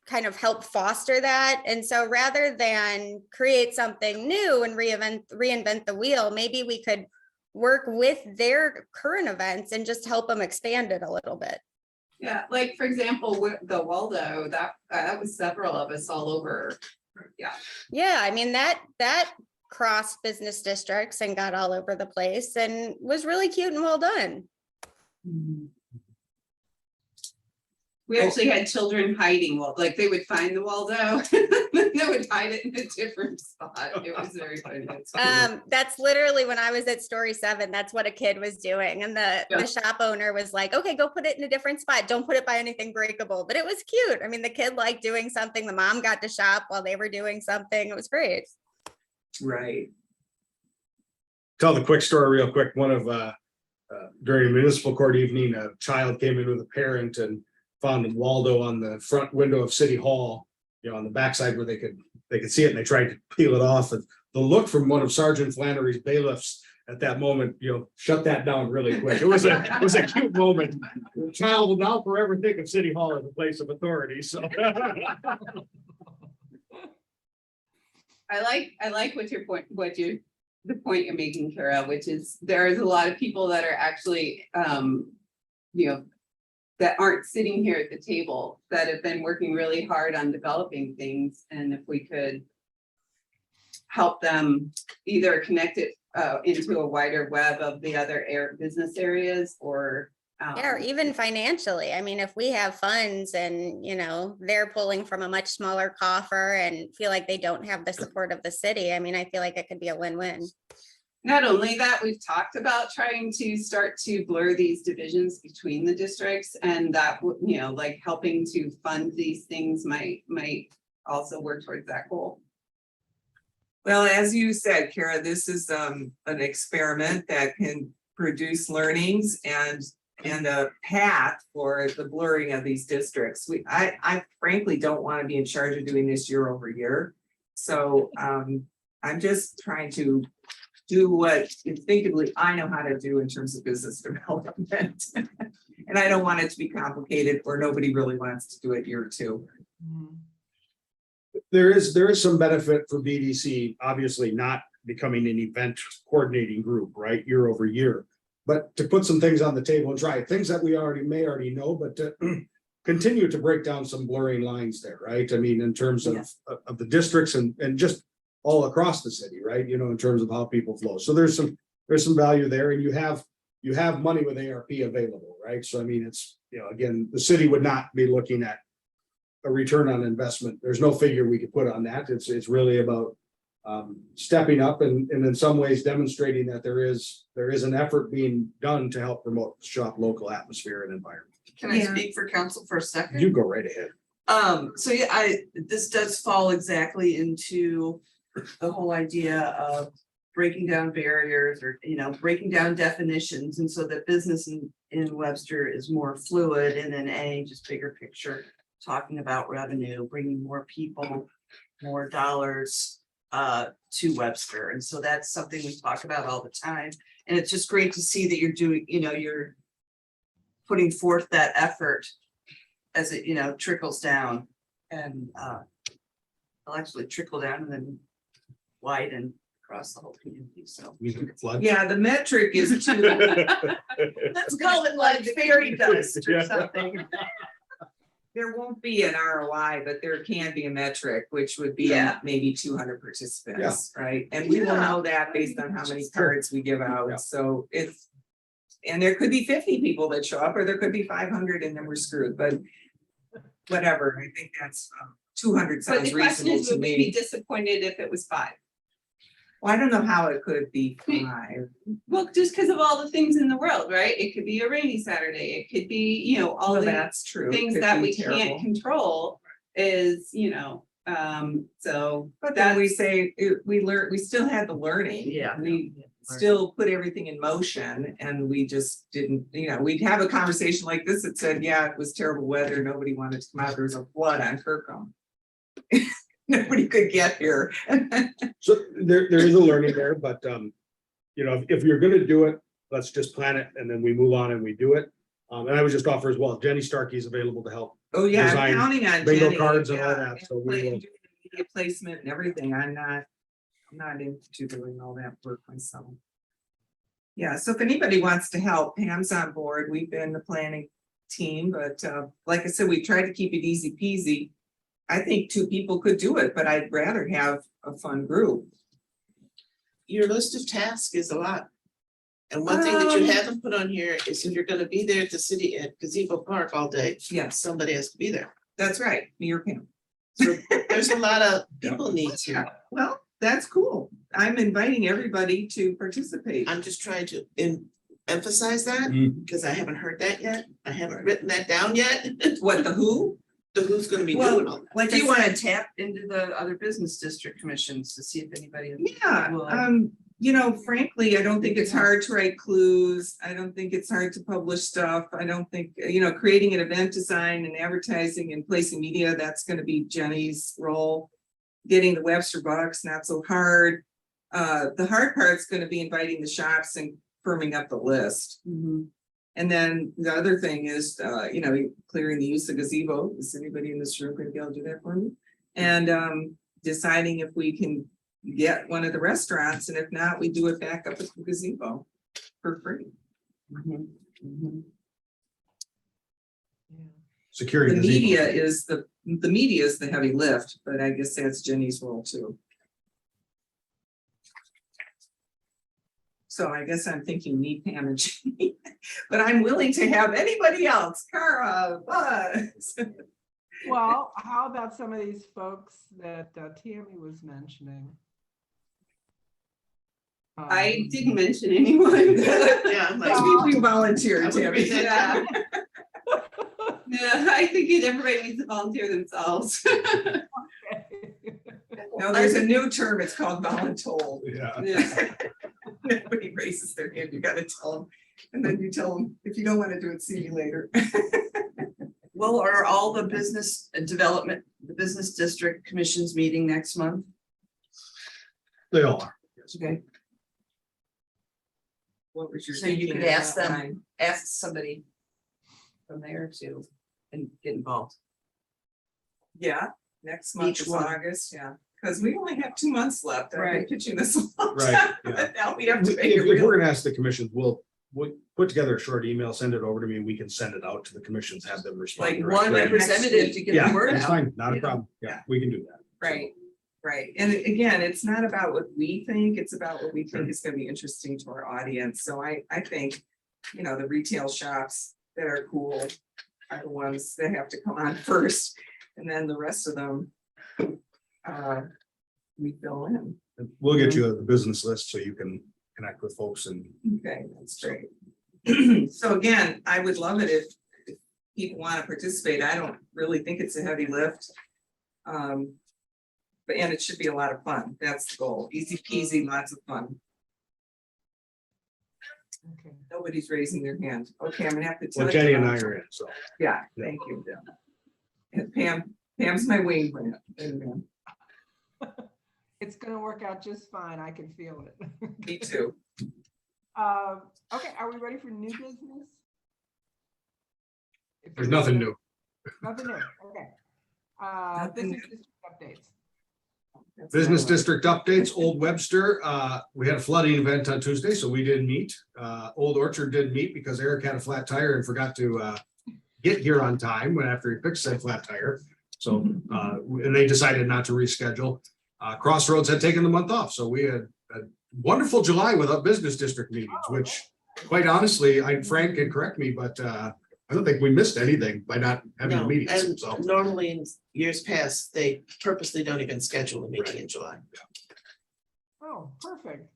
kind of help foster that? And so rather than create something new and reinvent the wheel, maybe we could work with their current events and just help them expand it a little bit. Yeah, like for example, with the Waldo, that was several of us all over. Yeah. Yeah, I mean, that crossed business districts and got all over the place and was really cute and well done. We actually had children hiding, like they would find the Waldo, they would hide it in a different spot. It was very funny. That's literally when I was at Story 7, that's what a kid was doing. And the shop owner was like, okay, go put it in a different spot. Don't put it by anything breakable. But it was cute. I mean, the kid liked doing something. The mom got to shop while they were doing something. It was great. Right. Tell the quick story real quick. One of during a municipal court evening, a child came in with a parent and found Waldo on the front window of City Hall, on the backside where they could see it, and they tried to peel it off. And the look from one of Sergeant Flannery's bailiffs at that moment, shut that down really quick. It was a cute moment. The child will now forever think of City Hall as a place of authority. So I like the point you're making, Kara, which is there is a lot of people that are actually, that aren't sitting here at the table that have been working really hard on developing things. And if we could help them either connect it into a wider web of the other business areas or Yeah, or even financially. I mean, if we have funds and, they're pulling from a much smaller coffer and feel like they don't have the support of the city, I mean, I feel like it could be a win-win. not only that, we've talked about trying to start to blur these divisions between the districts, and that, like helping to fund these things might also work towards that goal. Well, as you said, Kara, this is an experiment that can produce learnings and a path for the blurring of these districts. I frankly don't want to be in charge of doing this year over year. So I'm just trying to do what instinctively I know how to do in terms of business development. And I don't want it to be complicated or nobody really wants to do it year two. there is some benefit for BDC, obviously not becoming an event coordinating group, right, year over year. But to put some things on the table and try things that we may already know, but to continue to break down some blurring lines there, right? I mean, in terms of the districts and just all across the city, right? In terms of how people flow. So there's some value there, and you have money with ARP available, right? So I mean, it's again, the city would not be looking at a return on investment. There's no figure we could put on that. It's really about stepping up and in some ways demonstrating that there is an effort being done to help promote shop local atmosphere and environment. Can I speak for council for a second? You go right ahead. So yeah, this does fall exactly into the whole idea of breaking down barriers or, breaking down definitions. And so that business in Webster is more fluid, and then just bigger picture, talking about revenue, bringing more people, more dollars to Webster. And so that's something we talk about all the time. And it's just great to see that you're doing, you're putting forth that effort as it, trickles down, and it'll actually trickle down and then widen across the whole community. So Flood. Yeah, the metric is to let's call it like fairy dust or something. There won't be an ROI, but there can be a metric, which would be Yeah. maybe 200 participants, right? And we will know that based on how many cards we give Yeah. out, so it's. And there could be 50 people that show up, or there could be 500 and then we're screwed, but whatever, I think that's 200 But the sounds question reasonable is, to would we be me. disappointed if it was 5? Well, I don't know how it could be 5. Well, just because of all the things in the world, right? It could be a rainy Saturday, it could be, you know, all Well, the that's true. It things could that be we terrible. can't control is, you know, so. But then we that's- say, we learn, we still had the learning. Yeah. We still put everything in motion and we just didn't, you know, we'd have a conversation like this that said, yeah, it was terrible weather, nobody wanted to come out, there was a flood on Kirkham. Nobody could get here. So there is a learning there, but, you know, if you're gonna do it, let's just plan it and then we move on and we do it. And I would just offer as well, Jenny Starkey's available to help. Oh, yeah, Design I'm counting on bingo Jenny. cards and all yeah, that, so we and will- doing the media placement and everything, I'm not into doing all that work myself. Yeah, so if anybody wants to help, Pam's on board, we've been the planning team, but like I said, we tried to keep it easy peasy. I think 2 people could do it, but I'd rather have a fun group. Your list of tasks is a lot. And one thing that you haven't put on here is if you're gonna be there at the city at Gazebo Park all day, Yes, somebody has to be there. that's right, me or Pam. So there's a lot of people need to. Yeah, well, that's cool. I'm inviting everybody to participate. I'm just trying to emphasize that Mhm. because I haven't heard that yet. I haven't written that down yet. What, the who? The who's gonna be Well, doing all that. Like Do I you want to said, tap into the other business district commissions to see if anybody? yeah, will- you know, frankly, I don't think it's hard to write clues. I don't think it's hard to publish stuff. I don't think, you know, creating an event design and advertising and placing media, that's gonna be Jenny's role. Getting the Webster bucks, not so hard. The hard part's gonna be inviting the shops and firming up the list. And then the other thing is, you know, clearing the use of gazebo. Is anybody in this room gonna be able to do that for me? And deciding if we can get one of the restaurants, and if not, we do it back up at the gazebo for free. Securing. The gazebo. media is the heavy lift, but I guess that's Jenny's role too. So I guess I'm thinking me, Pam and Jenny, but I'm willing to have anybody else, Cara, Buzz. Well, how about some of these folks that Tammy was mentioning? I didn't mention anyone. Yeah, I'm like, Maybe we volunteer, I would Tammy. read that Yeah. Yeah, I think everybody needs to volunteer themselves. No, there's a new term, it's called voluntold. Yeah. Yeah. Nobody raises their hand, you gotta tell them, and then you tell them, if you don't wanna do it, see you later. Well, are all the business development, the business district commissions meeting next month? They all are. Yes. Okay. What was your? So you thinking could of ask that them. line? Ask somebody from there to and get involved. Yeah, next month Each is one. August, yeah, because we only have 2 months left, I've been Right. pitching this a long Right, time, yeah. but now we have to If make it if we're real. gonna ask the commissions, we'll put together a short email, send it over to me, and we can send it out to the commissions, have them respond. Like directly. one representative to get Yeah, the word that's out. fine, not a you know? problem. Yeah, we can do that. Right, right, and again, it's not about what we think, it's about what we think is gonna be interesting to our audience, so I think, you know, the retail shops that are cool are the ones that have to come on first, and then the rest of them we fill in. And we'll get you the business list so you can connect with folks and Okay, that's great. So again, I would love it if people want to participate. I don't really think it's a heavy lift. But and it should be a lot of fun. That's the goal. Easy peasy, lots of fun. Okay. Nobody's raising their hand. Okay, I'm gonna have to tell well, you. Jenny and I are in, so. Yeah, thank you. And Pam's my wing plant. Amen. It's gonna work out just fine. I can feel it. Me too. Okay, are we ready for new business? If There's nothing new. Nothing new, okay. Nothing Business district updates. That's Business all right. district updates, Old Webster, we had a flooding event on Tuesday, so we didn't meet. Old Orchard didn't meet because Eric had a flat tire and forgot to get here on time when after he fixed that flat tire. So, and they decided not to reschedule. Crossroads had taken the month off, so we had a wonderful July without business district meetings, which quite honestly, Frank can correct me, but I don't think we missed anything by not having No, meetings, and so. normally in years past, they purposely don't even schedule a meeting in July. Oh, perfect.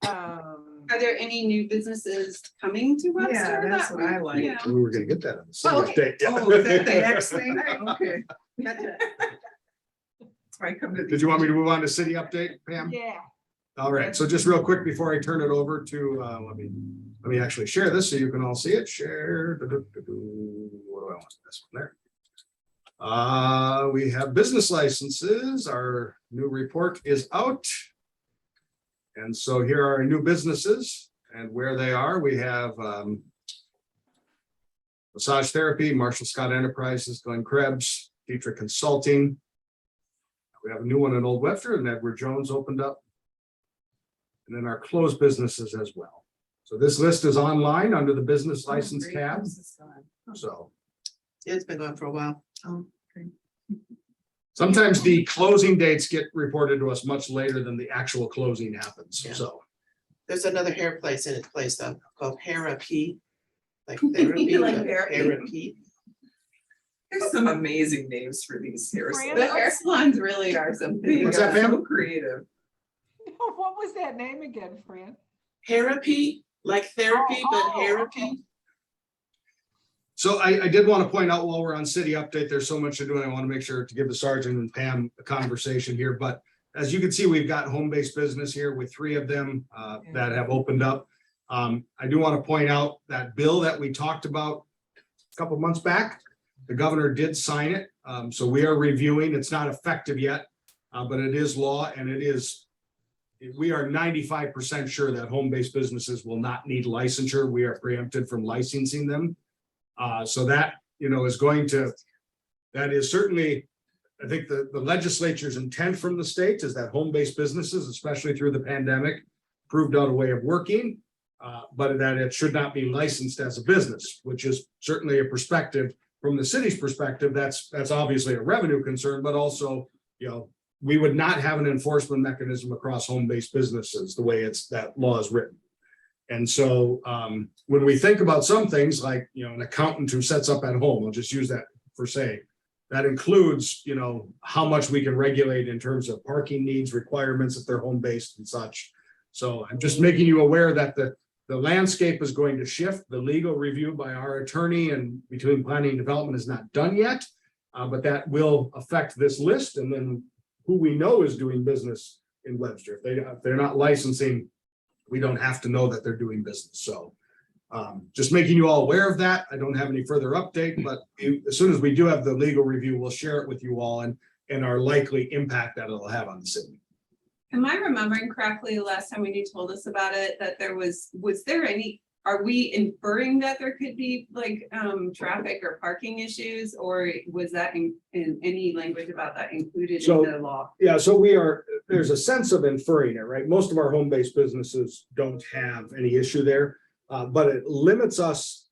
Are there any new businesses coming to Webster? Yeah, that's that what I we- like. yeah. We were gonna get that on the Oh, same okay. day. yeah. Oh, is that the next thing? Okay. Gotcha. That's why I come to. Did you want me to move on to city update, Pam? Yeah. All right, so just real quick before I turn it over to, let me actually share this so you can all see it. Share. What do I want? This one there. We have business licenses. Our new report is out. And so here are our new businesses and where they are. We have massage therapy, Marshall Scott Enterprises, Glenn Krebs, Dietrich Consulting. We have a new one in Old Webster, and Edward Jones opened up. And then our closed businesses as well. So this list is online under the business license Great. tab. This is fun. So It's been going for a while. sometimes the closing dates get reported to us much later than the actual closing happens. Yeah. So There's another hair place in its place though, called Therapy. Like therapy, Like but therapy. therapy. There's some amazing names for these hair Fran? The salons. hair salons really are something. What's that, Pam? So creative. What was that name again, Fran? Therapy, like therapy, but Oh, therapy. So I did want to point out while we're on city update, there's so much to do, and I want to make sure to give the sergeant and Pam a conversation here, but as you can see, we've got home-based business here with 3 of them that have opened up. I do want to point out that bill that we talked about a couple months back, the governor did sign it. So we are reviewing, it's not effective yet, but it is law and it is, we are 95% sure that home-based businesses will not need licensure. We are preempted from licensing them. So that, is going to, that is certainly, I think the legislature's intent from the state is that home-based businesses, especially through the pandemic, proved out a way of working, but that it should not be licensed as a business, which is certainly a perspective from the city's perspective. That's obviously a revenue concern, but also, we would not have an enforcement mechanism across home-based businesses the way that law is written. And so when we think about some things like, an accountant who sets up at home, I'll just use that for say, that includes, how much we can regulate in terms of parking needs, requirements if they're home-based and such. So I'm just making you aware that the landscape is going to shift. The legal review by our attorney and between planning and development is not done yet, but that will affect this list. And then who we know is doing business in Webster. If they're not licensing, we don't have to know that they're doing business. So just making you all aware of that. I don't have any further update, but as soon as we do have the legal review, we'll share it with you all and our likely impact that it'll have on the city. Am I remembering correctly, last time when you told us about it, that was there any, are we inferring that there could be like traffic or parking issues? Or was that in any language about that included So- in the law? Yeah, so there's a sense of inferring it, right? Most of our home-based businesses don't have any issue there, but it limits us.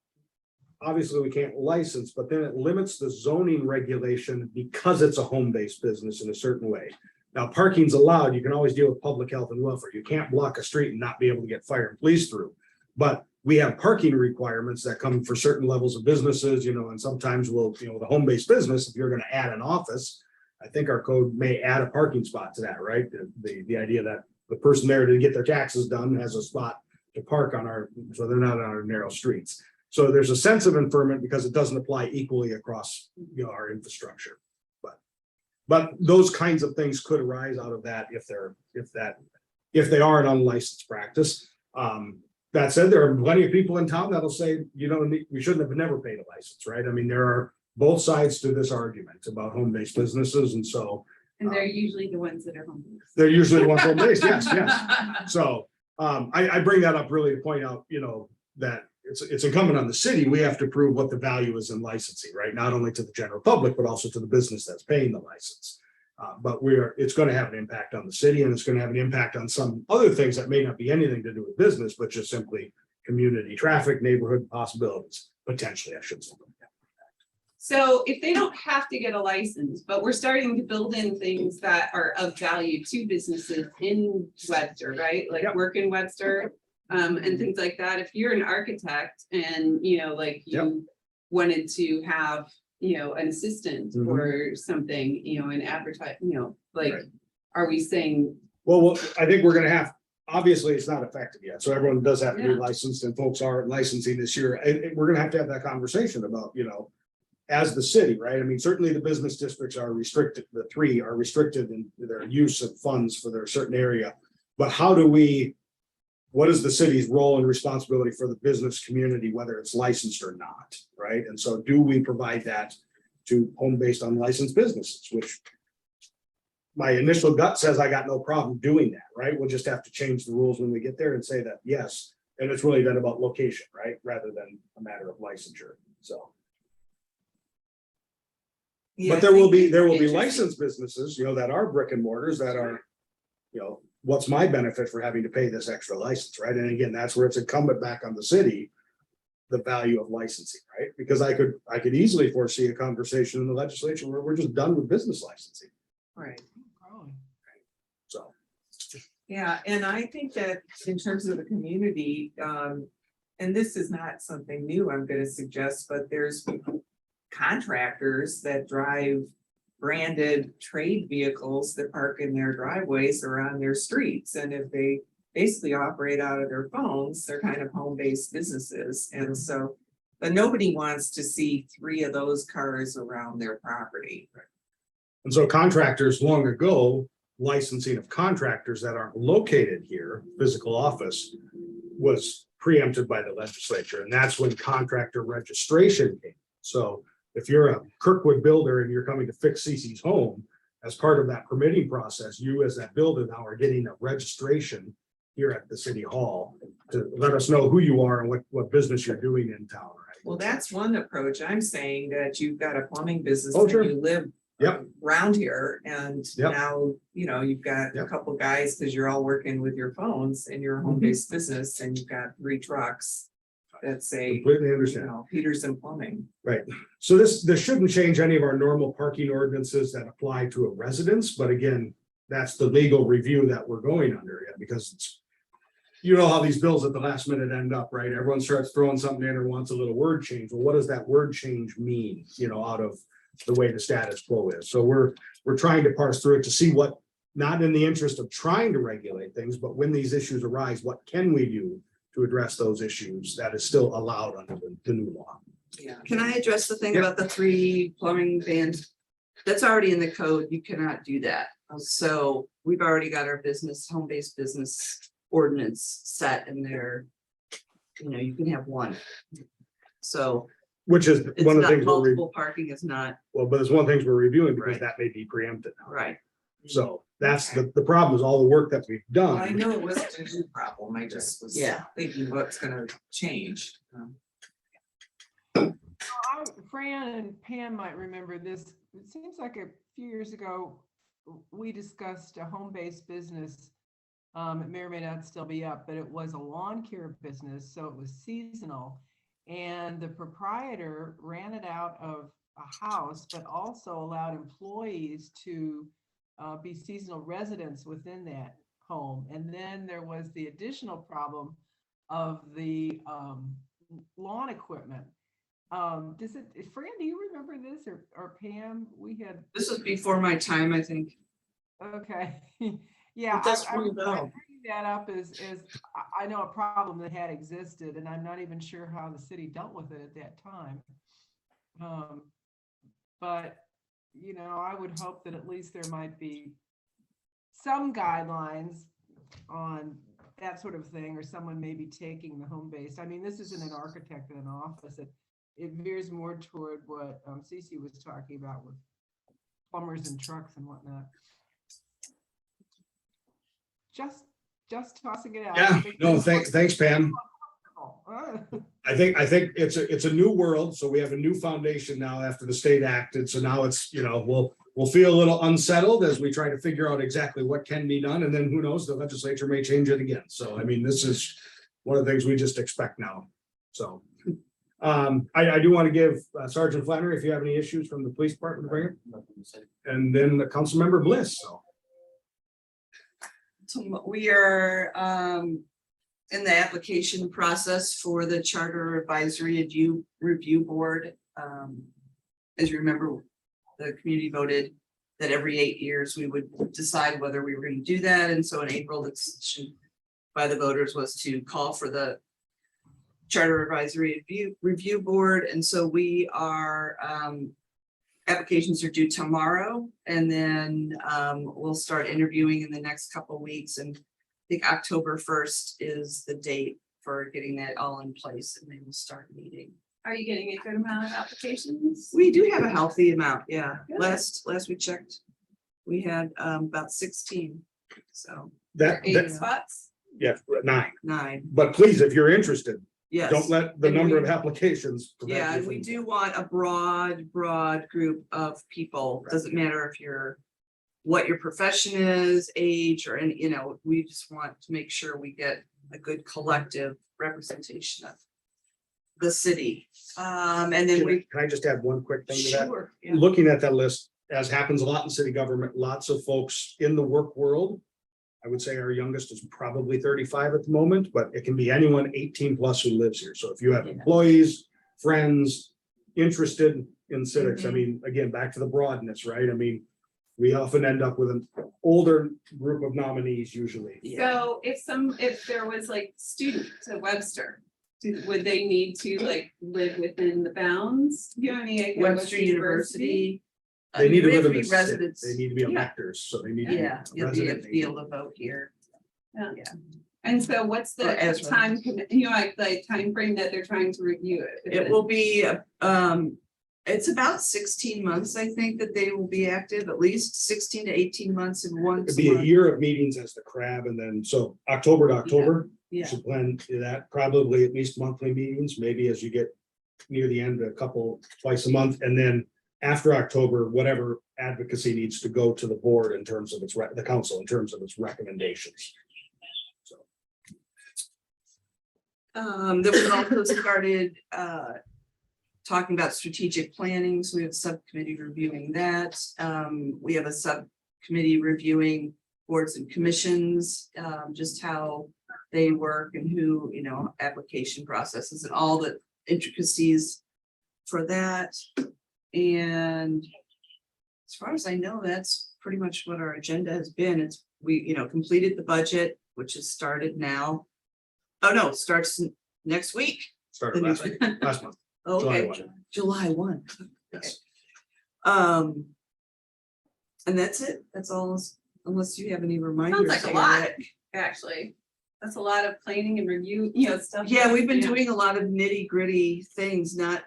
Obviously, we can't license, but then it limits the zoning regulation because it's a home-based business in a certain way. Now, parking's allowed. You can always deal with public health and welfare. You can't block a street and not be able to get fire and police through. But we have parking requirements that come for certain levels of businesses, and sometimes we'll, the home-based business, if you're going to add an office, I think our code may add a parking spot to that, right? The idea that the person there to get their taxes done has a spot to park so they're not on our narrow streets. So there's a sense of inferment because it doesn't apply equally across, our infrastructure. But those kinds of things could arise out of that if they are an unlicensed practice. That said, there are plenty of people in town that'll say, we shouldn't have never paid a license, right? I mean, there are both sides to this argument about home-based businesses, and so And they're usually the ones that are home. they're usually the ones home-based, yes. So I bring that up really to point out, that it's incumbent on the city. We have to prove what the value is in licensing, right? Not only to the general public, but also to the business that's paying the license. But it's going to have an impact on the city, and it's going to have an impact on some other things that may not be anything to do with business, but just simply community traffic, neighborhood possibilities, potentially, I should say. So if they don't have to get a license, but we're starting to build in things that are of value to businesses in Webster, right? Like Yep. work in Webster, and things like that. If you're an architect and, you know, like Yep. you wanted to have, you know, an assistant Mhm. or something, you know, and advertise, you know, like, Right. are we saying, Well, I think we're gonna have, obviously, it's not effective yet, so everyone does have to be Yeah. licensed, and folks are licensing this year, and we're gonna have that conversation about, you know, as the city, right? I mean, certainly the business districts are restricted, the three are restricted in their use of funds for their certain area. But how do we, what is the city's role and responsibility for the business community, whether it's licensed or not, right? And so do we provide that to home-based unlicensed businesses, which my initial gut says I got no problem doing that, right? We'll just have to change the rules when we get there and say that, yes. And it's really then about location, right? Rather than a matter of licensure, so. Yeah, But I there will think be, it's there will be interesting. licensed businesses, you know, that are brick and mortars that are, you know, what's my benefit for having to pay this extra license, right? And again, that's where it's incumbent back on the city, the value of licensing, right? Because I could easily foresee a conversation in the legislature where we're just done with business licensing, Right. so. Yeah, and I think that in terms of the community, and this is not something new I'm gonna suggest, but there's contractors that drive branded trade vehicles that park in their driveways or on their streets. And if they basically operate out of their phones, they're kind of home-based businesses. And so, but nobody wants to see 3 of those cars around their property. And so contractors long ago, licensing of contractors that aren't located here, physical office, was preempted by the legislature. And that's when contractor registration came. So if you're a Kirkwood builder and you're coming to fix Cece's home, as part of that permitting process, you as that builder now are getting a registration here at the city hall to let us know who you are and what business you're doing in town, right? Well, that's one approach. I'm saying that you've got a plumbing business Oh, and sure. you live Yep. around here, and Yep. now, you know, you've got a Yep. couple guys, because you're all working with your phones and you're a home-based business, and you've got 3 trucks that say, Completely you understand. know, Peterson Plumbing. So this shouldn't change any of our normal parking ordinances that apply to a residence, but again, that's the legal review that we're going under, yeah, because it's. You know how these bills at the last minute end up, right? Everyone starts throwing something in or wants a little word change. Well, what does that word change mean, you know, out of the way the status quo is? So we're trying to parse through it to see what, not in the interest of trying to regulate things, but when these issues arise, what can we do to address those issues that is still allowed under the new law? Yeah. Can I address the thing Yep. about the 3 plumbing vans? That's already in the code. You cannot do that. So we've already got our business, home-based business ordinance set in there. You know, you can have 1. So Which is it's one of the not things multiple parking is not but it's one of the things we're reviewing because Right. that may be preempted now. right. So that's the problem is all the work that we've Well, I done. know it wasn't a new problem. I just was Yeah. thinking what's gonna change. Fran and Pam might remember this. It seems like a few years ago, we discussed a home-based business. It may or may not still be up, but it was a lawn care business, so it was seasonal. And the proprietor ran it out of a house, but also allowed employees to be seasonal residents within that home. And then there was the additional problem of the lawn equipment. Fran, do you remember this or Pam? We had, This was before my time, I think. okay. Yeah, It does I ring a bell. bring that up is I know a problem that had existed and I'm not even sure how the city dealt with it at that time. But, you know, I would hope that at least there might be some guidelines on that sort of thing, or someone maybe taking the home base. I mean, this isn't an architect in an office. It veers more toward what Cece was talking about with plumbers and trucks and whatnot. Just tossing it out. Yeah, no, thanks, Pam. I think it's a new world, so we have a new foundation now after the state acted, so now it's, you know, we'll feel a little unsettled as we try to figure out exactly what can be done, and then who knows, the legislature may change it again, so I mean, this is one of the things we just expect now, so. I do want to give Sergeant Flannery, if you have any issues from the police department, to bring it. And then the council member Bliss, so. We are in the application process for the Charter Advisory Review Board. As you remember, the community voted that every 8 years we would decide whether we were going to do that. And so in April, the decision by the voters was to call for the Charter Advisory Review Board. And so we are, applications are due tomorrow, and then we'll start interviewing in the next couple of weeks. And I think October 1st is the date for getting that all in place, and they will start meeting. Are you getting a good amount of applications? We do have a healthy amount, yeah. Good. Last we checked, we had about 16, so That, 8 spots? yeah, 9. 9, But please, if you're interested, yes. don't let the And number we- of applications. prevent Yeah, you and we from- do want a broad group of people. Doesn't matter if you're, what your profession is, age, or any, we just want to make sure we get a good collective representation of the city. And then we. Can I just add one quick thing to that? Sure, yeah. Looking at that list, as happens a lot in city government, lots of folks in the work world. I would say our youngest is probably 35 at the moment, but it can be anyone 18 plus who lives here. So if you have Yeah. employees, friends, interested in civics, I Mhm. mean, again, back to the broadness, right? I mean, we often end up with an older group of nominees usually. Yeah. So if there was like student to Webster, would they need to like live within the bounds? You know, any idea? Webster University. They need to you have live in the city. residents. They need to be Yeah. electors, so they need to. Yeah, you'll resident. be able to vote here. Yeah. Yeah. And so what's Or the as time, like time frame that they're trying to review it? It will be, it's about 16 months, I think, that they will be active, at least 16 to 18 months in one. It'd be a year of meetings as the crab, and then, so October to October, you Yeah, should plan to do that, probably at least monthly meetings, maybe as you get near the end, a couple, twice a month, and then after October, whatever advocacy needs to go to the board in terms of the council, in terms of its recommendations. So, then we also started, talking about strategic planning, so we have a subcommittee reviewing that. We have a subcommittee reviewing boards and commissions, just how they work and who, application processes and all the intricacies for that. And as far as I know, that's pretty much what our agenda has been. We completed the budget, which has started now. Oh, no, it starts next week. started last month. July Okay, 1. July 1. Yes. And that's it. That's all, unless you have any reminders. like a here, lot. Rick. Actually, that's a lot of planning and review, stuff. Yeah, we've been doing a lot of nitty gritty things, not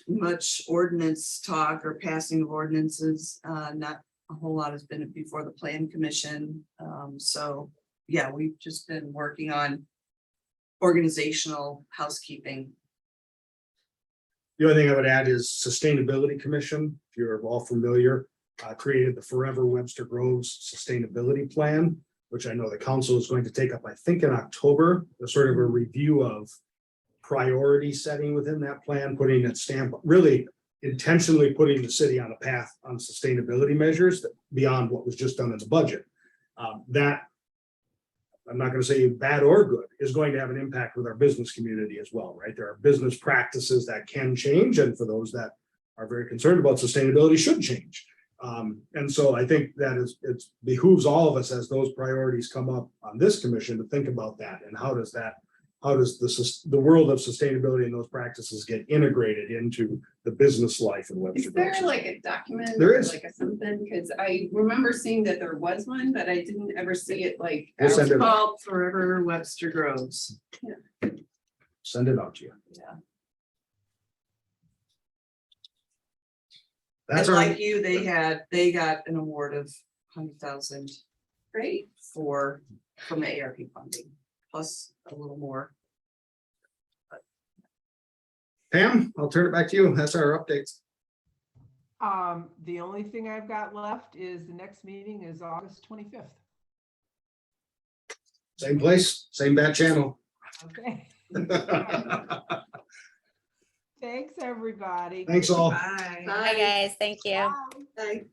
much ordinance talk or passing of ordinances. Not a whole lot has been before the plan commission. So yeah, we've just been working on organizational housekeeping. The only thing I would add is Sustainability Commission, if you're all familiar, created the Forever Webster Groves Sustainability Plan, which I know the council is going to take up, I think, in October, a sort of a review of priority setting within that plan, putting that stamp, really intentionally putting the city on a path on sustainability measures that beyond what was just done in the budget. That, I'm not going to say bad or good, is going to have an impact with our business community as well, right? There are business practices that can change, and for those that are very concerned about sustainability should change. And so I think that it behooves all of us as those priorities come up on this commission to think about that, and how does the world of sustainability and those practices get integrated into the business life in Webster Is there Groves? like a document? There or is. Like a something, because I remember seeing that there was one, but I didn't ever see it like. We'll send It's it, called Forever Webster Groves. send it out to you. Yeah. That's And our, like you, they got an award of 100,000 Great. from the ARP funding, plus a little more. Pam, I'll turn it back to you. That's our updates. The only thing I've got left is the next meeting is August 25th. Same place, same bad channel. Okay. Thanks, everybody. Thanks all. Bye. Bye, guys. Thank you. Bye.